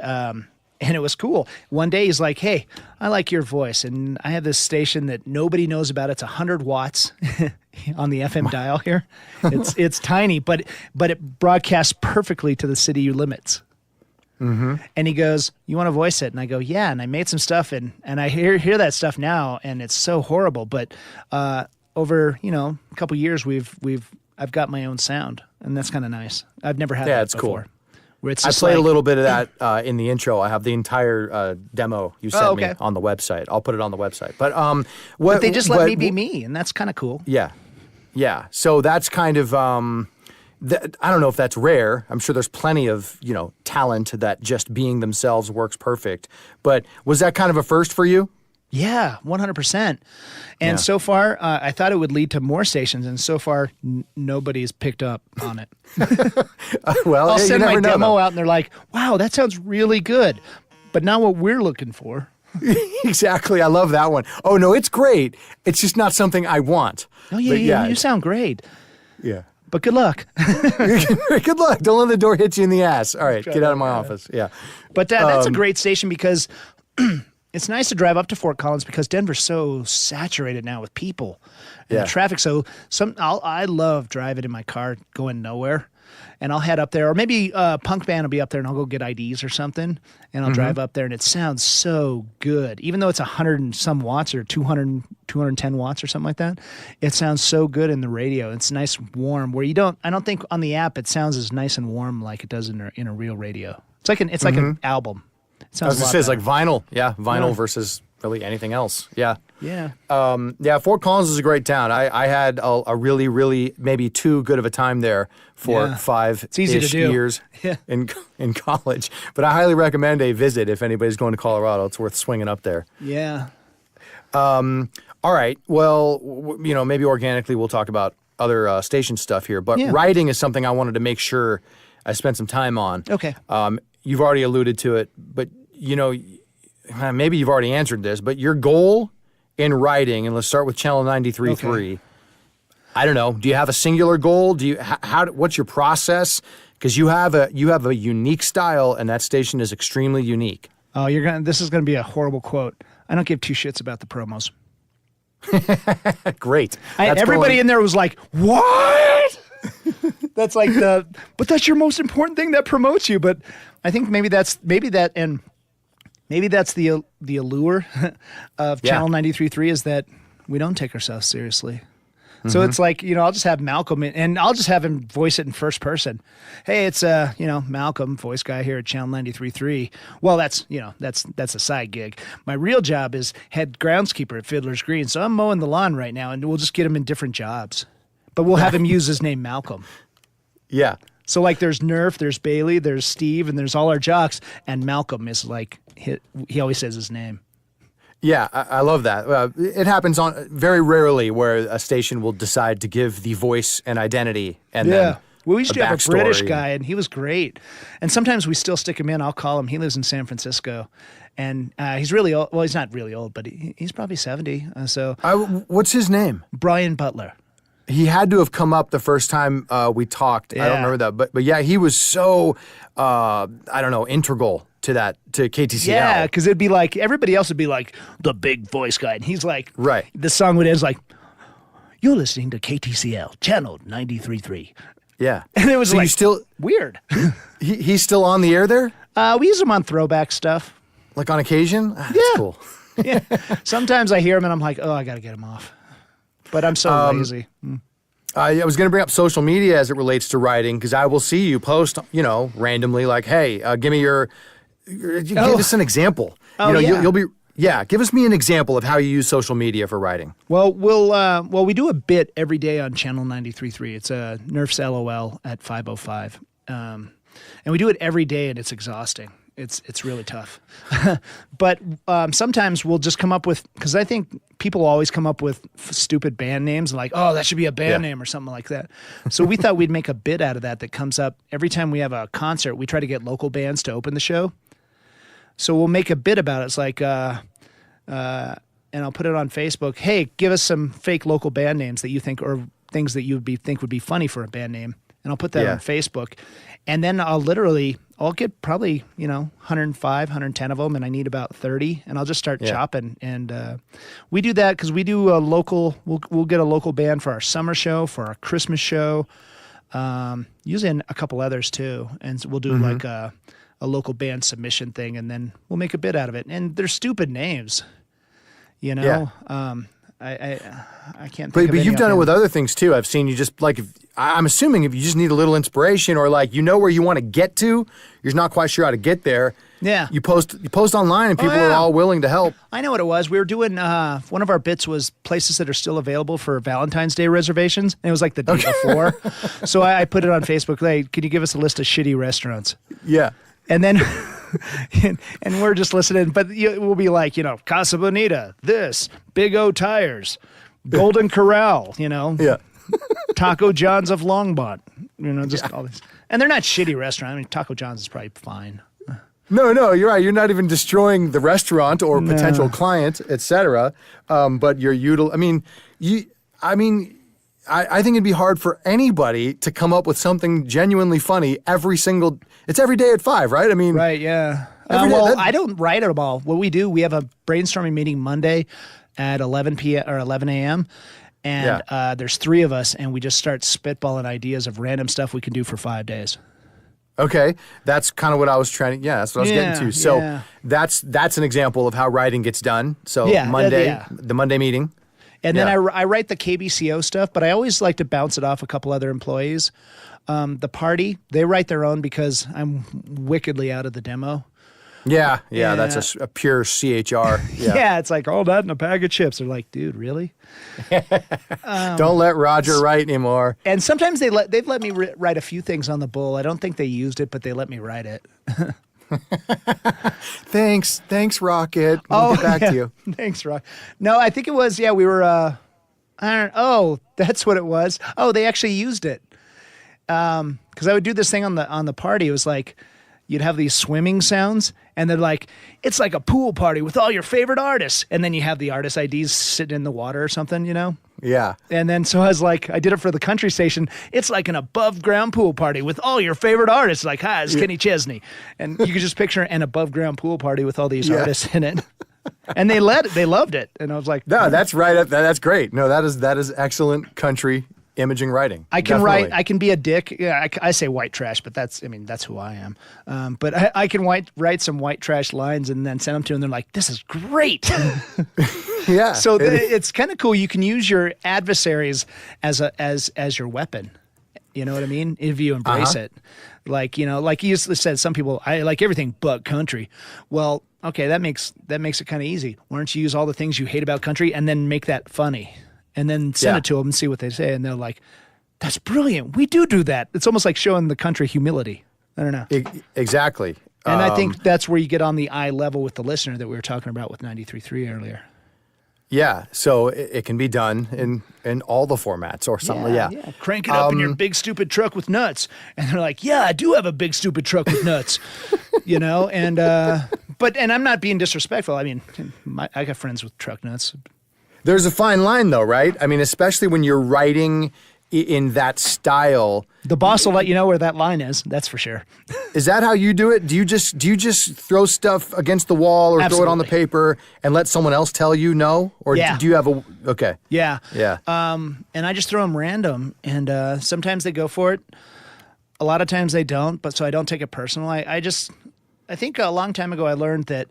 it was cool. One day he's like, "Hey, I like your voice, and I have this station that nobody knows about. It's 100 watts on the FM dial here. It's tiny, but it broadcasts perfectly to the city limits." Mm-hmm. And he goes, "You want to voice it?" And I go, "Yeah." And I made some stuff, and I hear that stuff now, and it's so horrible. But over a couple years, I've got my own sound, and that's kind of nice. I've never had that before. Cool. Where I played a little bit of that in the intro. I have the entire demo you sent me on the website. I'll put it on the website. But they just let me be me, and that's kind of cool. Yeah. So that's kind of I don't know if that's rare. I'm sure there's plenty of, talent that just being themselves works perfect. But was that kind of a first for you? Yeah, 100%. And so far, I thought it would lead to more stations, and so far, nobody's picked up on it. Well, I'll send my demo though. out, and they're like, wow, that sounds really good, but not what we're looking for. Exactly. I love that one. Oh, no, it's great. It's just not something I want. Oh, yeah, you sound great. Yeah. But good luck. Good luck. Don't let the door hit you in the ass. All right, get out of my office. Yeah. But that's a great station because it's nice to drive up to Fort Collins because Denver's so saturated now with people and the traffic. So I love driving in my car going nowhere. And I'll head up there, or maybe Punk Band will be up there, and I'll go get IDs or something, and I'll drive up there, and it sounds so good. Even though it's 100 and some watts or 210 watts or something like that, it sounds so good in the radio. It's nice and warm, where I don't think on the app it sounds as nice and warm like it does in a real radio. It's like an album. It sounds I was going to say, it's like vinyl. Yeah, vinyl versus really anything else. Yeah. Yeah. Fort Collins is a great town. I had a really, really maybe too good of a time there for 5-ish years in college. But I highly recommend a visit if anybody's going to Colorado. It's worth swinging up there. Yeah. All right. Well, maybe organically we'll talk about other station stuff here. But writing is something I wanted to make sure I spent some time on. Okay. You've already alluded to it, but, maybe you've already answered this, but your goal in writing, and let's start with Channel 93.3. Okay. I don't know. Do you have a singular goal? What's your process? Because you have a unique style, and that station is extremely unique. Oh, this is gonna be a horrible quote. I don't give two shits about the promos. Great. Everybody in there was like, "What?" That's like but that's your most important thing that promotes you. But I think maybe that's the allure of Channel 93.3 is that we don't take ourselves seriously. So it's like, I'll just have Malcolm and I'll just have him voice it in first person. Hey, it's Malcolm, voice guy here at Channel 93.3. Well, that's a side gig. My real job is head groundskeeper at Fiddler's Green. So I'm mowing the lawn right now, and we'll just get him in different jobs. But we'll have him use his name Malcolm. Yeah. So like there's Nerf, there's Bailey, there's Steve, and there's all our jocks, and Malcolm is like he always says his name. Yeah, I love that. It happens on very rarely where a station will decide to give the voice an identity and then we used to have a British backstory. guy, and he was great. And sometimes we still stick him in. I'll call him. He lives in San Francisco, and he's really old. Well, he's not really old, but he's probably 70. What's his name? Brian Butler. He had to have come up the first time we talked. Yeah. I don't remember that, but yeah, he was so integral to KTCL. Yeah, because it'd be like everybody else would be like the big voice guy, and he's like, right. The song would end like, "You're listening to KTCL Channel 93.3." Yeah, and it was so like you still weird. He's still on the air there. We use him on throwback stuff, like on occasion. That's cool. Yeah, sometimes I hear him and I'm like, oh, I got to get him off. But I'm so lazy. I was going to bring up social media as it relates to writing because I will see you post, randomly like, "Hey, give me give us an example." You'll be give me an example of how you use social media for writing. Well, we do a bit every day on Channel 93.3. It's Nerf's LOL at 5:05, and we do it every day, and it's exhausting. It's really tough. But sometimes we'll just come up with, because I think people always come up with stupid band names like, oh, that should be a band name or something like that. So we thought we'd make a bit out of that comes up every time we have a concert. We try to get local bands to open the show. So we'll make a bit about it. It's like, and I'll put it on Facebook. Hey, give us some fake local band names that you think, or things that you think would be funny for a band name. And I'll put that on Facebook. And then I'll get probably, 105, 110 of them, and I need about 30, and I'll just start chopping. And we do that because we do a local, we'll get a local band for our summer show, for our Christmas show, usually a couple others too. And we'll do like a local band submission thing, and then we'll make a bit out of it. And they're stupid names, I can't think of But any you've done it offhand. with other things too. I've seen you just like, I'm assuming if you just need a little inspiration or like where you want to get to, you're not quite sure how to get there, Yeah. You post online, and people are all willing to help. I know what it was. We were doing one of our bits was places that are still available for Valentine's Day reservations, and it was like the day before. So I put it on Facebook. Like, can you give us a list of shitty restaurants? Yeah. And then, and we're just listening, but we'll be like, Casa Bonita, this, Big O Tires, Golden Corral, Yeah. Taco John's of Longmont, just all these. And they're not shitty restaurants. I mean, Taco John's is probably fine. No, you're right. You're not even destroying the restaurant or potential client, etc. But you're I think it'd be hard for anybody to come up with something genuinely funny it's every day at 5, right? I mean, right, yeah. I don't write it all. What we do, we have a brainstorming meeting Monday at 11 p.m. or 11 a.m. And there's 3 of us, and we just start spitballing ideas of random stuff we can do for 5 days. Okay, that's kind of what I was trying to. Yeah, that's what I was getting to. So that's an example of how writing gets done. So Monday, the Monday meeting. And then I write the KBCO stuff, but I always like to bounce it off a couple other employees. The party, they write their own because I'm wickedly out of the demo. Yeah, that's a pure CHR. Yeah, it's like all that in a bag of chips. They're like, dude, really? Don't let Roger write anymore. And sometimes they've let me write a few things on the bull. I don't think they used it, but they let me write it. Thanks, Rocket. We'll get back to you. Thanks, Rocket. No, I think it was. Yeah, we were. That's what it was. Oh, they actually used it. Because I would do this thing on the party. It was like you'd have these swimming sounds, and they're like, it's like a pool party with all your favorite artists. And then you have the artist IDs sitting in the water or something, Yeah. And then so I was like, I did it for the country station. It's like an above ground pool party with all your favorite artists. Like, hi, it's Kenny Chesney. And you could just picture an above ground pool party with all these artists in it. And they loved it. And I was like, no, that's right. That's great. No, that is excellent country imaging writing. I can write. I can be a dick. Yeah, I say white trash, but that's who I am. But I can write some white trash lines and then send them to them. And they're like, "This is great." Yeah. So it's kind of cool. You can use your adversaries as your weapon. You know what I mean? If you embrace it, like like you said, some people I like everything but country. Well, okay, that makes it kind of easy. Why don't you use all the things you hate about country and then make that funny? And then send it to them and see what they say. And they're like, that's brilliant. We do that. It's almost like showing the country humility. I don't know. Exactly. And I think that's where you get on the eye level with the listener that we were talking about with 93.3 earlier. Yeah. So it can be done in all the formats or something. Yeah. Crank it up in your big stupid truck with nuts. And they're like, yeah, I do have a big stupid truck with nuts. And I'm not being disrespectful. I mean, I got friends with truck nuts. There's a fine line, though, right? I mean, especially when you're writing in that style. The boss will let you know where that line is. That's for sure. Is that how you do it? Do you just throw stuff against the wall or throw it on the paper and let someone else tell you no? Or do you have a okay? Yeah. Yeah. And I just throw them random, and sometimes they go for it. A lot of times they don't, but so I don't take it personal. I think a long time ago I learned that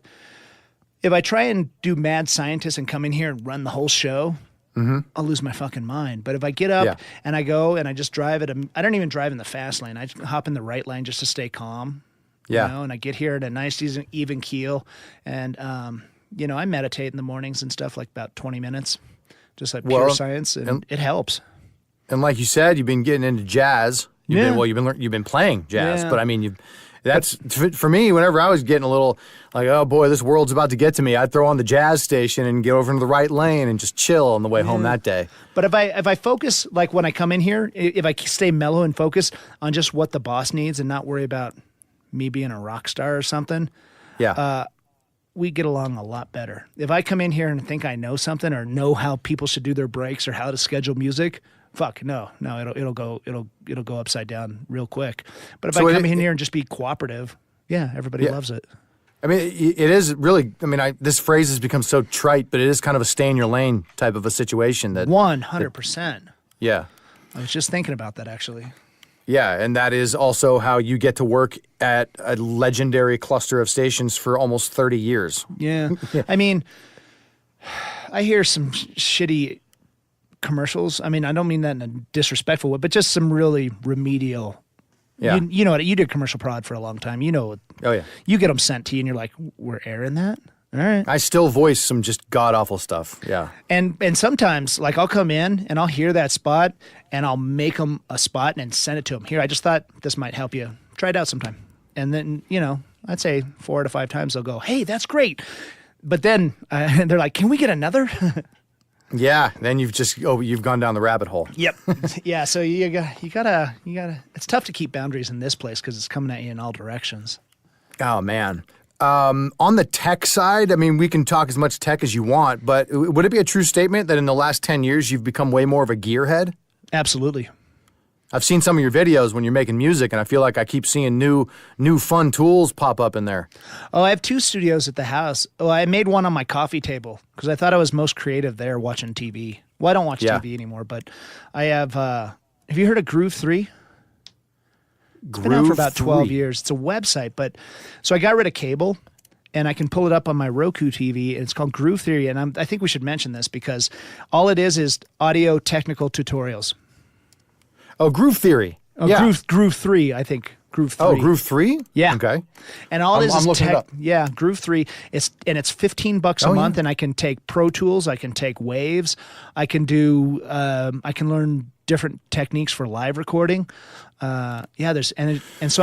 if I try and do mad scientist and come in here and run the whole show, I'll lose my fucking mind. But if I get up and I go and I just drive I don't even drive in the fast lane. I hop in the right lane just to stay calm. Yeah. And I get here at a nice, even keel. And, I meditate in the mornings and stuff, like about 20 minutes, just like pure science. And it helps. And like you said, you've been getting into jazz. You've been playing jazz. But I mean, that's for me. Whenever I was getting a little like, oh boy, this world's about to get to me, I'd throw on the jazz station and get over into the right lane and just chill on the way home that day. But if I focus, like when I come in here, if I stay mellow and focus on just what the boss needs and not worry about me being a rock star or something, we get along a lot better. If I come in here and think I know something or know how people should do their breaks or how to schedule music, no, it'll go upside down real quick. But if I come in here and just be cooperative, everybody loves it. I mean, it is really. I mean, this phrase has become so trite, but it is kind of a stay in your lane type of a situation. That 100%. Yeah, I was just thinking about that actually. Yeah, and that is also how you get to work at a legendary cluster of stations for almost 30 years. Yeah, I mean, I hear some shitty commercials. I mean, I don't mean that in a disrespectful way, but just some really remedial Yeah. You know what? You did commercial prod for a long time. You know. Oh, yeah. You get them sent to you, and you're like, we're airing that? All right. I still voice some just god-awful stuff. Yeah. And sometimes, like, I'll come in, and I'll hear that spot, and I'll make them a spot and send it to them. Here, I just thought this might help you. Try it out sometime. And then, I'd say 4 to 5 times they'll go, hey, that's great. But then they're like, can we get another? Yeah, then you've gone down the rabbit hole. Yep. Yeah, so you gotta. It's tough to keep boundaries in this place because it's coming at you in all directions. Oh man. On the tech side, I mean, we can talk as much tech as you want, but would it be a true statement that in the last 10 years you've become way more of a gearhead? Absolutely. I've seen some of your videos when you're making music, and I feel like I keep seeing new fun tools pop up in there. Oh, I have 2 studios at the house. Oh, I made one on my coffee table because I thought I was most creative there watching TV. Well, I don't watch TV anymore, but I have. Have you heard of Groove 3? It's been out for about 12 years. It's a website, but so I got rid of cable, and I can pull it up on my Roku TV, and it's called Groove Theory. And I think we should mention this because all it is audio technical tutorials. Oh, Groove Theory. Oh, yeah. Groove 3, I think. Groove 3. Oh, Groove 3? Yeah. Okay. And all it is looking it up. Yeah, Groove 3. It's $15 a month, and I can take Pro Tools, I can take Waves, I can do I can learn different techniques for live recording. So I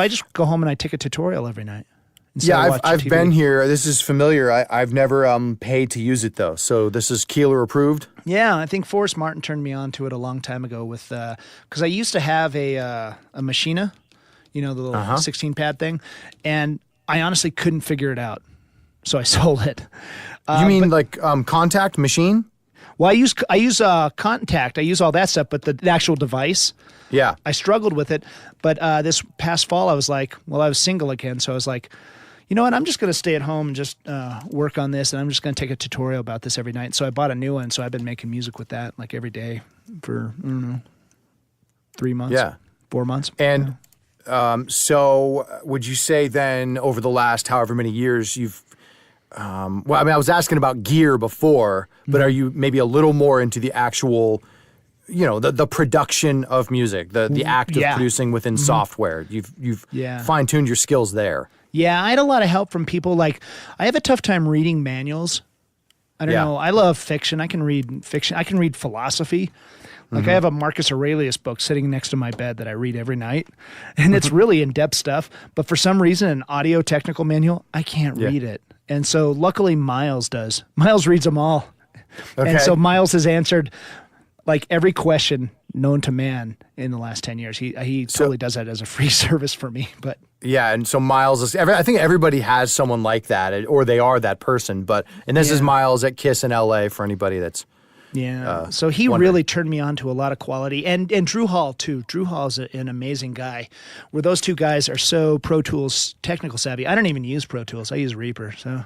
just go home and I take a tutorial every night. Yeah, I've been here. This is familiar. I've never paid to use it though. So this is Keeler approved. Yeah, I think Forrest Martin turned me on to it a long time ago with because I used to have a Machina, the little 16-pad thing, and I honestly couldn't figure it out, so I sold it. You mean Contact Machine? Well, I use Contact. I use all that stuff, but the actual device. Yeah, I struggled with it, but this past fall I was like, I was single again, so I was like, you know what, I'm just going to stay at home and just work on this, and I'm just going to take a tutorial about this every night. So I bought a new one, so I've been making music with that like every day for, 3 months, 4 months. And so would you say then over the last however many years you've, I was asking about gear before, but are you maybe a little more into the actual, the production of music, the act of producing within software? You've fine-tuned your skills there. Yeah, I had a lot of help from people. Like, I have a tough time reading manuals. I don't know. I love fiction. I can read fiction. I can read philosophy. Like, I have a Marcus Aurelius book sitting next to my bed that I read every night, and it's really in-depth stuff. But for some reason, an audio technical manual, I can't read it. And so luckily Miles does. Miles reads them all. Okay. And so Miles has answered like every question known to man in the last 10 years. He totally does that as a free service for me. But yeah, and so Miles is, I think everybody has someone like that, or they are that person. And this is Miles at KISS in LA for anybody that's so he really turned me on to a lot of quality. And Drew Hall, too. Drew Hall's an amazing guy, where those two guys are so Pro Tools technical savvy. I don't even use Pro Tools. I use Reaper. So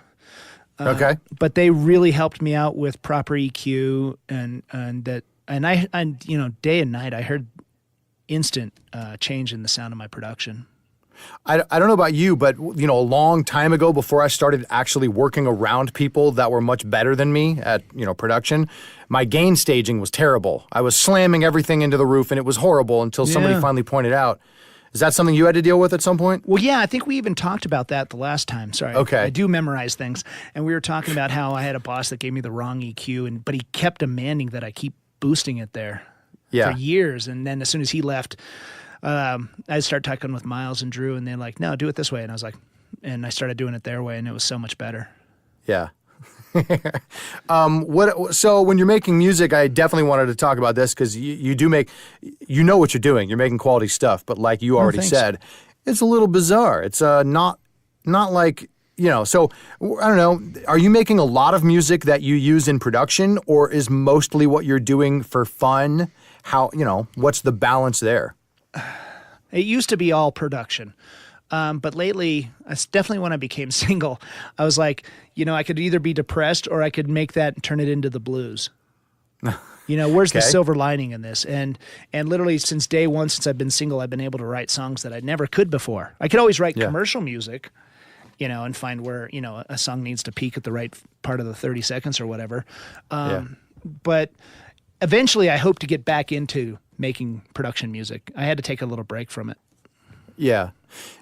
okay. But they really helped me out with proper EQ and day and night I heard instant change in the sound of my production. I don't know about you, but a long time ago, before I started actually working around people that were much better than me at production, my gain staging was terrible. I was slamming everything into the roof, and it was horrible until somebody finally pointed out. Is that something you had to deal with at some point? Well, yeah, I think we even talked about that the last time. Sorry. Okay. I do memorize things, and we were talking about how I had a boss that gave me the wrong EQ, but he kept demanding that I keep boosting it there for years, and then as soon as he left, I started talking with Miles and Drew, and they're like, no, do it this way. And I was like, and I started doing it their way, and it was so much better. Yeah. So when you're making music, I definitely wanted to talk about this because you do make, what you're doing. You're making quality stuff, but like you already said, it's a little bizarre. It's not like, so I don't know. Are you making a lot of music that you use in production, or is mostly what you're doing for fun? How, what's the balance there? It used to be all production. But lately, definitely when I became single, I was like, I could either be depressed or I could make that and turn it into the blues. Where's the silver lining in this? And literally since day one, since I've been single, I've been able to write songs that I never could before. I could always write commercial music, and find where, a song needs to peak at the right part of the 30 seconds or whatever. But eventually I hope to get back into making production music. I had to take a little break from it. Yeah.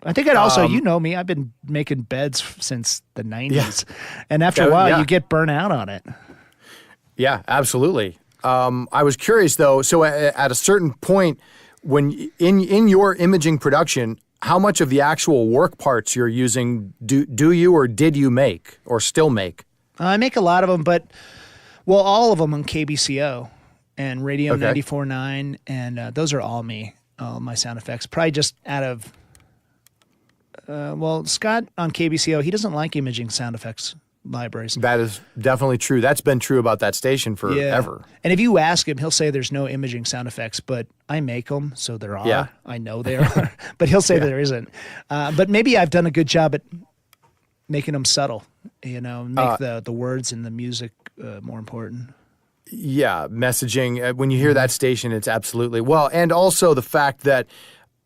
I think I'd also, you know me, I've been making beds since the 90s. And after a while, you get burnt out on it. Yeah, absolutely. I was curious, though, so at a certain point, when in your imaging production, how much of the actual work parts you're using do you or did you make or still make? I make a lot of them, but, well, all of them on KBCO and Radio 94.9, and those are all me, all my sound effects. Probably just out of... well, Scott on KBCO, he doesn't like imaging sound effects libraries. That is definitely true. That's been true about that station forever. Yeah. And if you ask him, he'll say there's no imaging sound effects, but I make them, so there are. Yeah. I know there are, but he'll say there isn't. But maybe I've done a good job at making them subtle, make the words and the music more important. Yeah, messaging. When you hear that station, it's absolutely... Well, and also the fact that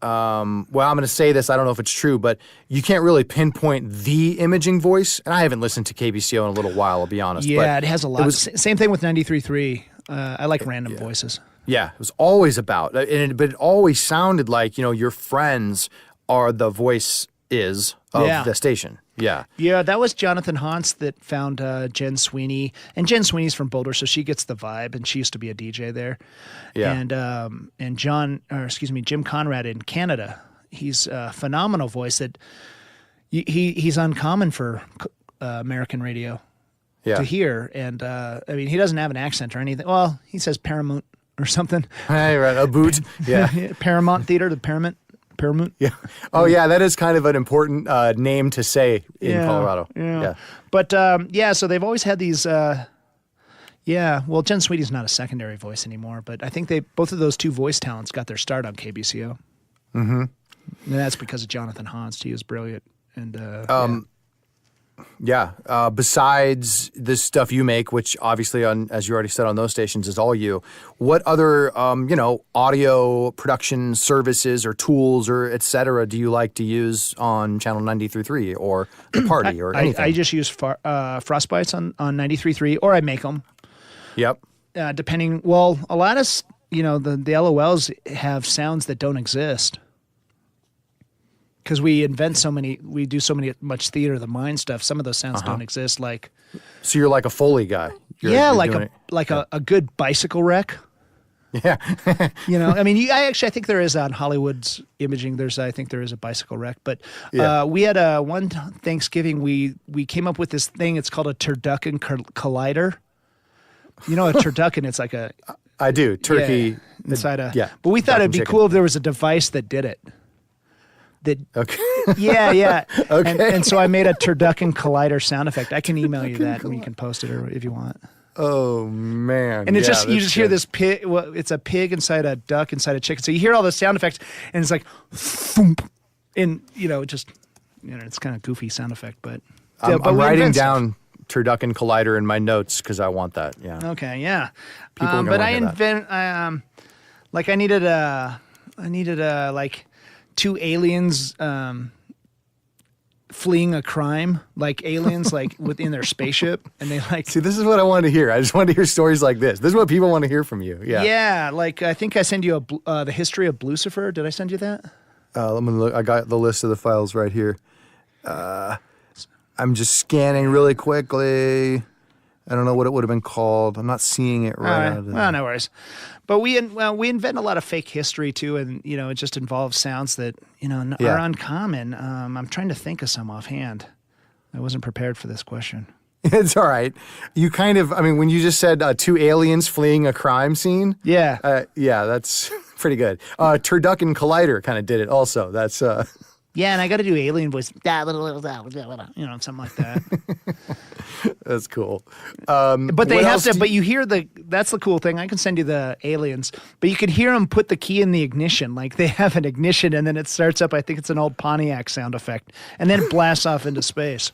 I'm going to say this, I don't know if it's true, but you can't really pinpoint the imaging voice. And I haven't listened to KBCO in a little while, I'll be honest. Yeah, but it has a lot. Same thing with 93.3. I like random voices. Yeah, it was always about, but it always sounded like, your friends are the voice of the station. Yeah. Yeah, that was Jonathan Hantz that found Jen Sweeney. And Jen Sweeney's from Boulder, so she gets the vibe, and she used to be a DJ there. Yeah. And Jim Conrad in Canada, he's a phenomenal voice that he's uncommon for American radio to hear. And, he doesn't have an accent or anything. Well, he says Paramount or something. Hey, right, a boot. Yeah. Paramount Theater, the Paramount. Yeah. Oh, yeah. That is kind of an important name to say in Colorado. Yeah. But so they've always had these. Well, Jen Sweeney's not a secondary voice anymore, but I think both of those two voice talents got their start on KBCO. Mm-hmm. And that's because of Jonathan Hantz. He was brilliant. And besides this stuff you make, which obviously, as you already said, on those stations is all you, what other, audio production services or tools or et cetera do you like to use on Channel 93.3 or the Party or anything? I just use Frostbites on 93.3, or I make them. Yep. Depending, a lot of, the LOLs have sounds that don't exist. Because we do much theater of the mind stuff. Some of those sounds don't exist. Like, so you're like a Foley guy. A good bicycle wreck. Yeah. I think there is on Hollywood's imaging. I think there is a bicycle wreck. But we had one Thanksgiving. We came up with this thing. It's called a Turducken Collider. You know, a turducken. It's like a. I do turkey inside a. Yeah. But we thought it'd be cool if there was a device that did it. Okay. Yeah. Okay. And so I made a Turducken Collider sound effect. I can email you that, and you can post it if you want. Oh man! And it's you just hear this pig. Well, it's a pig inside a duck inside a chicken. So you hear all the sound effects, and it's like, thump, and it's kind of goofy sound effect, but. I'm writing down Turducken Collider in my notes because I want that. Yeah. Okay. Yeah. People are gonna hear that. I needed two aliens fleeing a crime, like aliens within their spaceship, and they See, this is what I wanted to hear. I just wanted to hear stories like this. This is what people want to hear from you. Yeah. Yeah, I think I sent you the history of Lucifer. Did I send you that? Let me look. I got the list of the files right here. I'm just scanning really quickly. I don't know what it would have been called. I'm not seeing it right. Well, no worries. But we invent a lot of fake history too, and it just involves sounds that are uncommon. I'm trying to think of some offhand. I wasn't prepared for this question. It's all right. You kind of, when you just said two aliens fleeing a crime scene. Yeah. That's pretty good. Turducken Collider kind of did it also. That's. Yeah, and I got to do alien voice, something like that. That's cool. But they have to. But you hear that's the cool thing. I can send you the aliens, but you can hear them put the key in the ignition. Like they have an ignition, and then it starts up. I think it's an old Pontiac sound effect, and then it blasts off into space.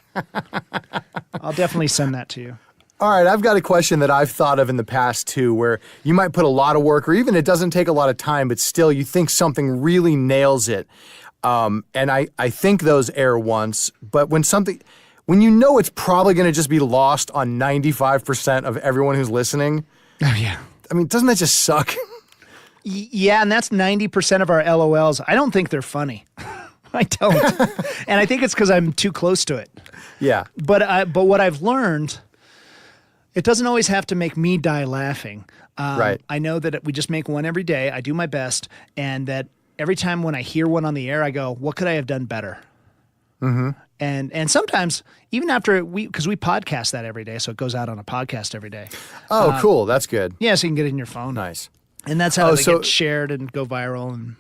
I'll definitely send that to you. All right, I've got a question that I've thought of in the past too, where you might put a lot of work, or even it doesn't take a lot of time, but still you think something really nails it. And I think those air once, but when it's probably going to just be lost on 95% of everyone who's listening. Oh, yeah. Doesn't that just suck? Yeah, and that's 90% of our LOLs. I don't think they're funny. I don't. And I think it's because I'm too close to it. Yeah. But what I've learned, it doesn't always have to make me die laughing. Right. I know that we just make one every day. I do my best. And that every time when I hear one on the air, I go, what could I have done better? Mm-hmm. And sometimes, even after because we podcast that every day, so it goes out on a podcast every day. Oh, cool. That's good. Yeah, so you can get it in your phone. Nice. And that's how they get shared and go viral. And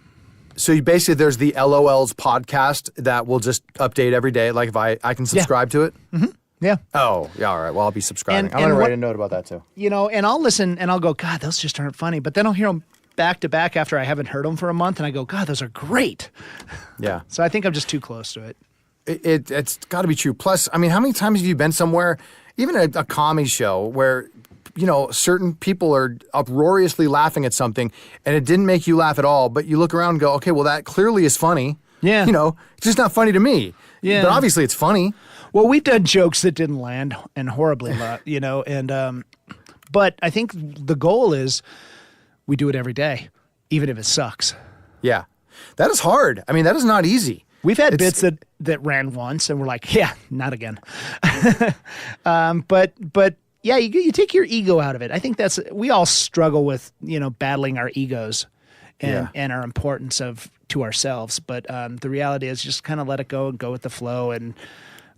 so basically, there's the LOL's podcast that will just update every day. Like if I can subscribe to it. Mm-hmm. Yeah. Oh, yeah. All right. Well, I'll be subscribing. I'm and gonna write a note about that too. And I'll listen and I'll go, God, those just aren't funny. But then I'll hear them back to back after I haven't heard them for a month, and I go, God, those are great. Yeah. So I think I'm just too close to it. It's got to be true. Plus, I mean, how many times have you been somewhere, even a comedy show, where certain people are uproariously laughing at something, and it didn't make you laugh at all, but you look around and go, okay, well, that clearly is funny. Yeah. It's just not funny to me. Yeah. But obviously, it's funny. Well, we've done jokes that didn't land and horribly, but I think the goal is we do it every day, even if it sucks. Yeah. That is hard. I mean, that is not easy. We've had bits that ran once and we're like, yeah, not again. But yeah, you take your ego out of it. I think we all struggle with, battling our egos and our importance to ourselves. But the reality is just kind of let it go and go with the flow. And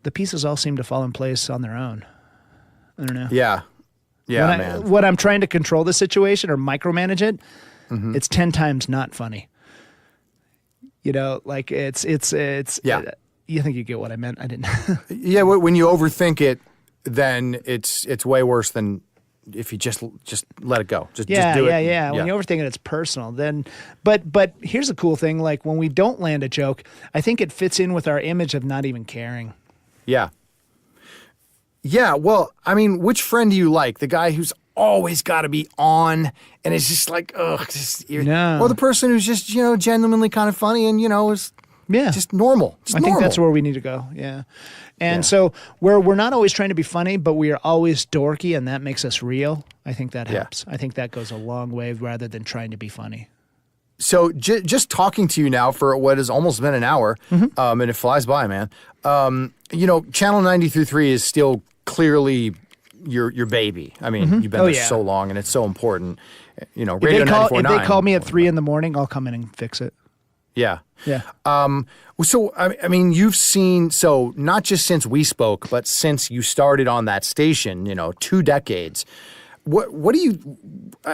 the pieces all seem to fall in place on their own. I don't know. Yeah. Yeah, man. When I'm trying to control the situation or micromanage it, mm-hmm. it's 10 times not funny. Like it's yeah. You think you get what I meant? I didn't. Yeah, when you overthink it, then it's way worse than if you just let it go. Just do it. Yeah. When you overthink it, it's personal. Then, but here's the cool thing: like when we don't land a joke, I think it fits in with our image of not even caring. Yeah. Yeah. Well, I mean, which friend do you like? The guy who's always got to be on, and it's just like, ugh. Or the person who's just genuinely kind of funny and is just normal. I think that's where we need to go. Yeah. And so we're not always trying to be funny, but we are always dorky, and that makes us real. I think that helps. I think that goes a long way rather than trying to be funny. So just talking to you now for what has almost been an hour, and it flies by, man. Channel 93.3 is still clearly your baby. I mean, you've been there so long, and it's so important. Radio 94.9. If they call me at 3 a.m, I'll come in and fix it. Yeah. Yeah. So, I mean, you've seen, not just since we spoke, but since you started on that station, 2 decades, what do you,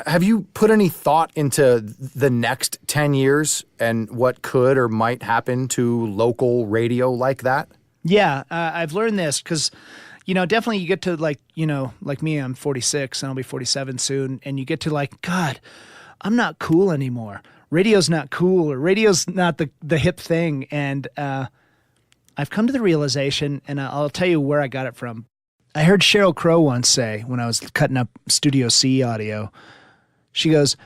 have you put any thought into the next 10 years and what could or might happen to local radio like that? Yeah. I've learned this because, definitely you get to like me, I'm 46 and I'll be 47 soon. And you get to like, God, I'm not cool anymore. Radio's not cool, or radio's not the hip thing. And I've come to the realization, and I'll tell you where I got it from. I heard Sheryl Crow once say, when I was cutting up Studio C audio, she goes,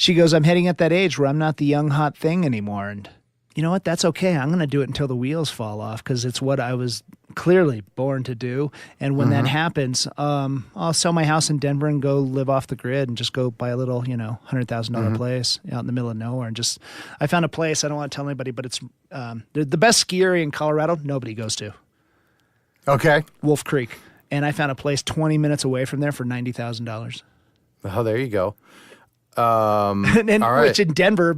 I'm heading at that age where I'm not the young, hot thing anymore. And you know what? That's okay. I'm going to do it until the wheels fall off, because it's what I was clearly born to do. And when that happens, I'll sell my house in Denver and go live off the grid and just go buy a little, $100,000 place out in the middle of nowhere. And I found a place. I don't want to tell anybody, but it's the best ski area in Colorado. Nobody goes to. Okay. Wolf Creek. And I found a place 20 minutes away from there for $90,000. Oh, there you go. All right. Which in Denver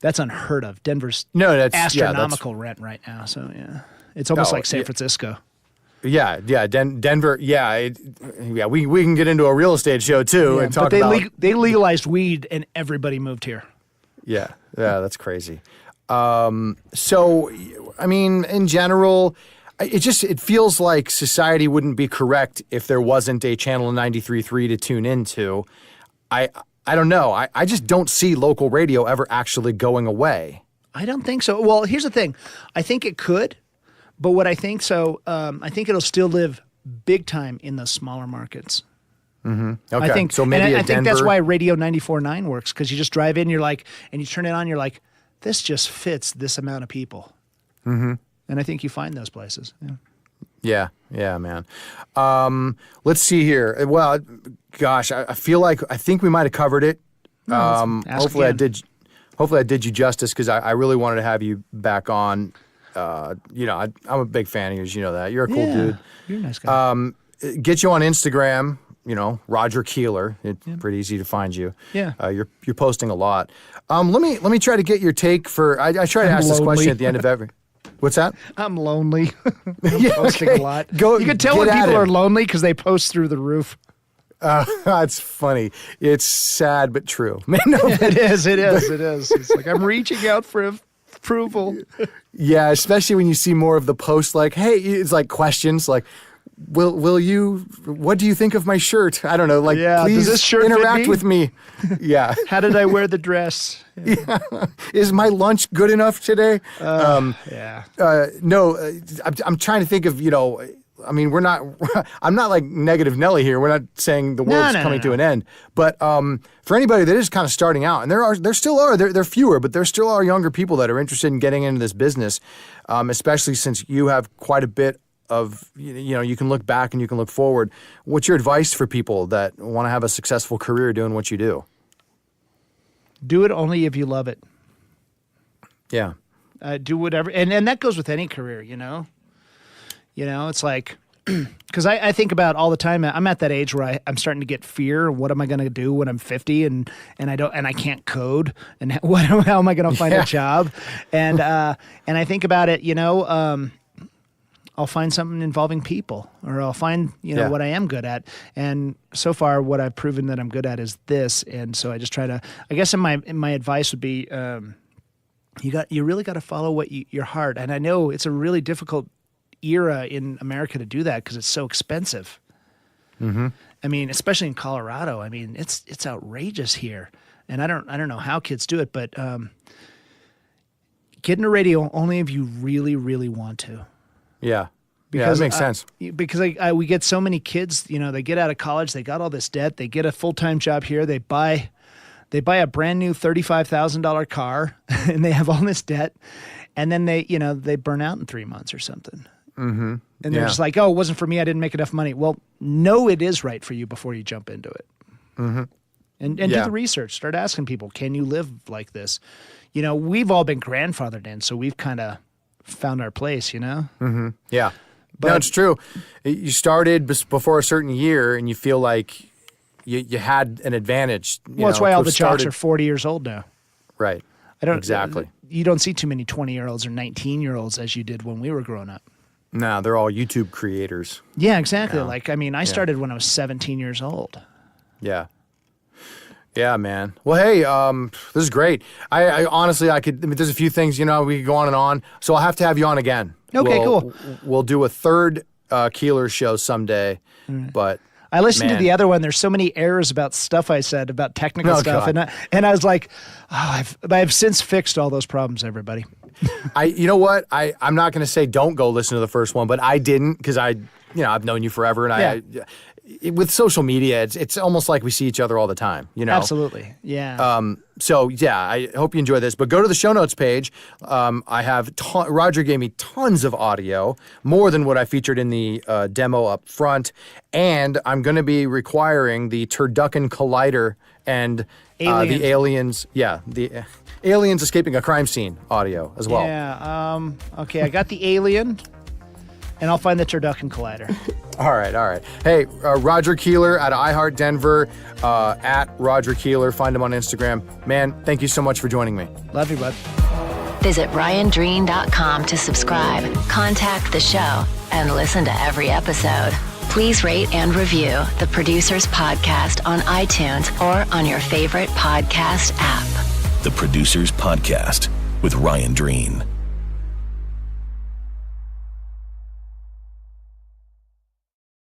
that's unheard of. Denver's astronomical rent right now. So yeah, it's almost like San Francisco. Yeah, Denver. Yeah, we can get into a real estate show too and talk about. They legalized weed and everybody moved here. Yeah, that's crazy. So, I mean, in general, it feels like society wouldn't be correct if there wasn't a channel 93.3 to tune into. I don't know. I just don't see local radio ever actually going away. I don't think so. Well, here's the thing. I think it could, but what I think I think it'll still live big time in the smaller markets. Mm-hmm. Okay. I think that's why Radio 94.9 works, because you just drive in, and you turn it on, you're like, this just fits this amount of people. Mm-hmm. And I think you find those places. Yeah, man. Let's see here. Well, gosh, I think we might have covered it. No, hopefully again. hopefully I did you justice because I really wanted to have you back on. I'm a big fan of yours. You know that. You're a cool dude. You're a nice guy. Get you on Instagram. Roger Keeler. It's pretty easy to find you. Yeah. You're posting a lot. Let me try to get your take for. I try to ask this question at the end of every. What's that? I'm lonely. I'm posting a lot. You can tell when people are lonely because they post through the roof. That's funny. It's sad but true. Man, no, It is. It's like I'm reaching out for approval. Yeah, especially when you see more of the posts like, hey, it's like questions like, will you, what do you think of my shirt? I don't know, like, please does this shirt interact with me. Yeah. How did I wear the dress? Yeah. Is my lunch good enough today? I'm trying to think of, we're not, I'm not like Negative Nelly here. We're not saying the world's coming to an end. But for anybody that is kind of starting out, and there still are fewer, but there still are younger people that are interested in getting into this business, especially since you have quite a bit of, you can look back and you can look forward. What's your advice for people that want to have a successful career doing what you do? Do it only if you love it. Yeah. Do whatever. And that goes with any career, it's like, because I think about all the time. I'm at that age where I'm starting to get fear. What am I going to do when I'm 50 and I can't code? And how am I going to find a job? And I think about it. I'll find something involving people, or I'll find what I am good at. And so far, what I've proven that I'm good at is this. And so I just try to. I guess in my advice would be, you really got to follow your heart. And I know it's a really difficult era in America to do that because it's so expensive. Mm-hmm. I mean, especially in Colorado. I mean, it's outrageous here, and I don't know how kids do it, but get into radio only if you really, really want to. Yeah. Because, that makes sense. Because we get so many kids, they get out of college, they got all this debt, they get a full-time job here, they buy a brand new $35,000 car, and they have all this debt, and then they burn out in 3 months or something. Mm-hmm. And they're just like, oh, it wasn't for me, I didn't make enough money. Well, know it is right for you before you jump into it. Mm-hmm. And do the research. Start asking people, can you live like this? We've all been grandfathered in, so we've kind of found our place, Mm-hmm. Yeah. But, no, it's true. You started before a certain year, and you feel like you had an advantage. That's why all the jocks are 40 years old now. Right. Exactly. You don't see too many 20-year-olds or 19-year-olds as you did when we were growing up. No, they're all YouTube creators. Yeah, exactly. I started when I was 17 years old. Yeah. Yeah, man. Well, hey, this is great. I honestly, there's a few things, we could go on and on. So I'll have to have you on again. Okay, cool. We'll do a third Keeler show someday, but I listened to the other one. There's so many errors about stuff I said about technical stuff, and I was like, I've since fixed all those problems. Everybody, you know what? I'm not going to say don't go listen to the first one, but I didn't because I've known you forever, and with social media, it's almost like we see each other all the time. Absolutely, yeah. So I hope you enjoy this. But go to the show notes page. I have Roger gave me tons of audio, more than what I featured in the demo up front, and I'm going to be requiring the Turducken Collider and the aliens. Yeah, the aliens escaping a crime scene audio as well. Yeah. Okay, I got the alien, and I'll find the Turducken Collider. All right. Hey, Roger Keeler out of iHeart Denver, at Roger Keeler. Find him on Instagram. Man, thank you so much for joining me. Love you, bud. Visit RyanDreen.com to subscribe, contact the show, and listen to every episode. Please rate and review the Producers Podcast on iTunes or on your favorite podcast app. The Producers Podcast with Ryan Dreen.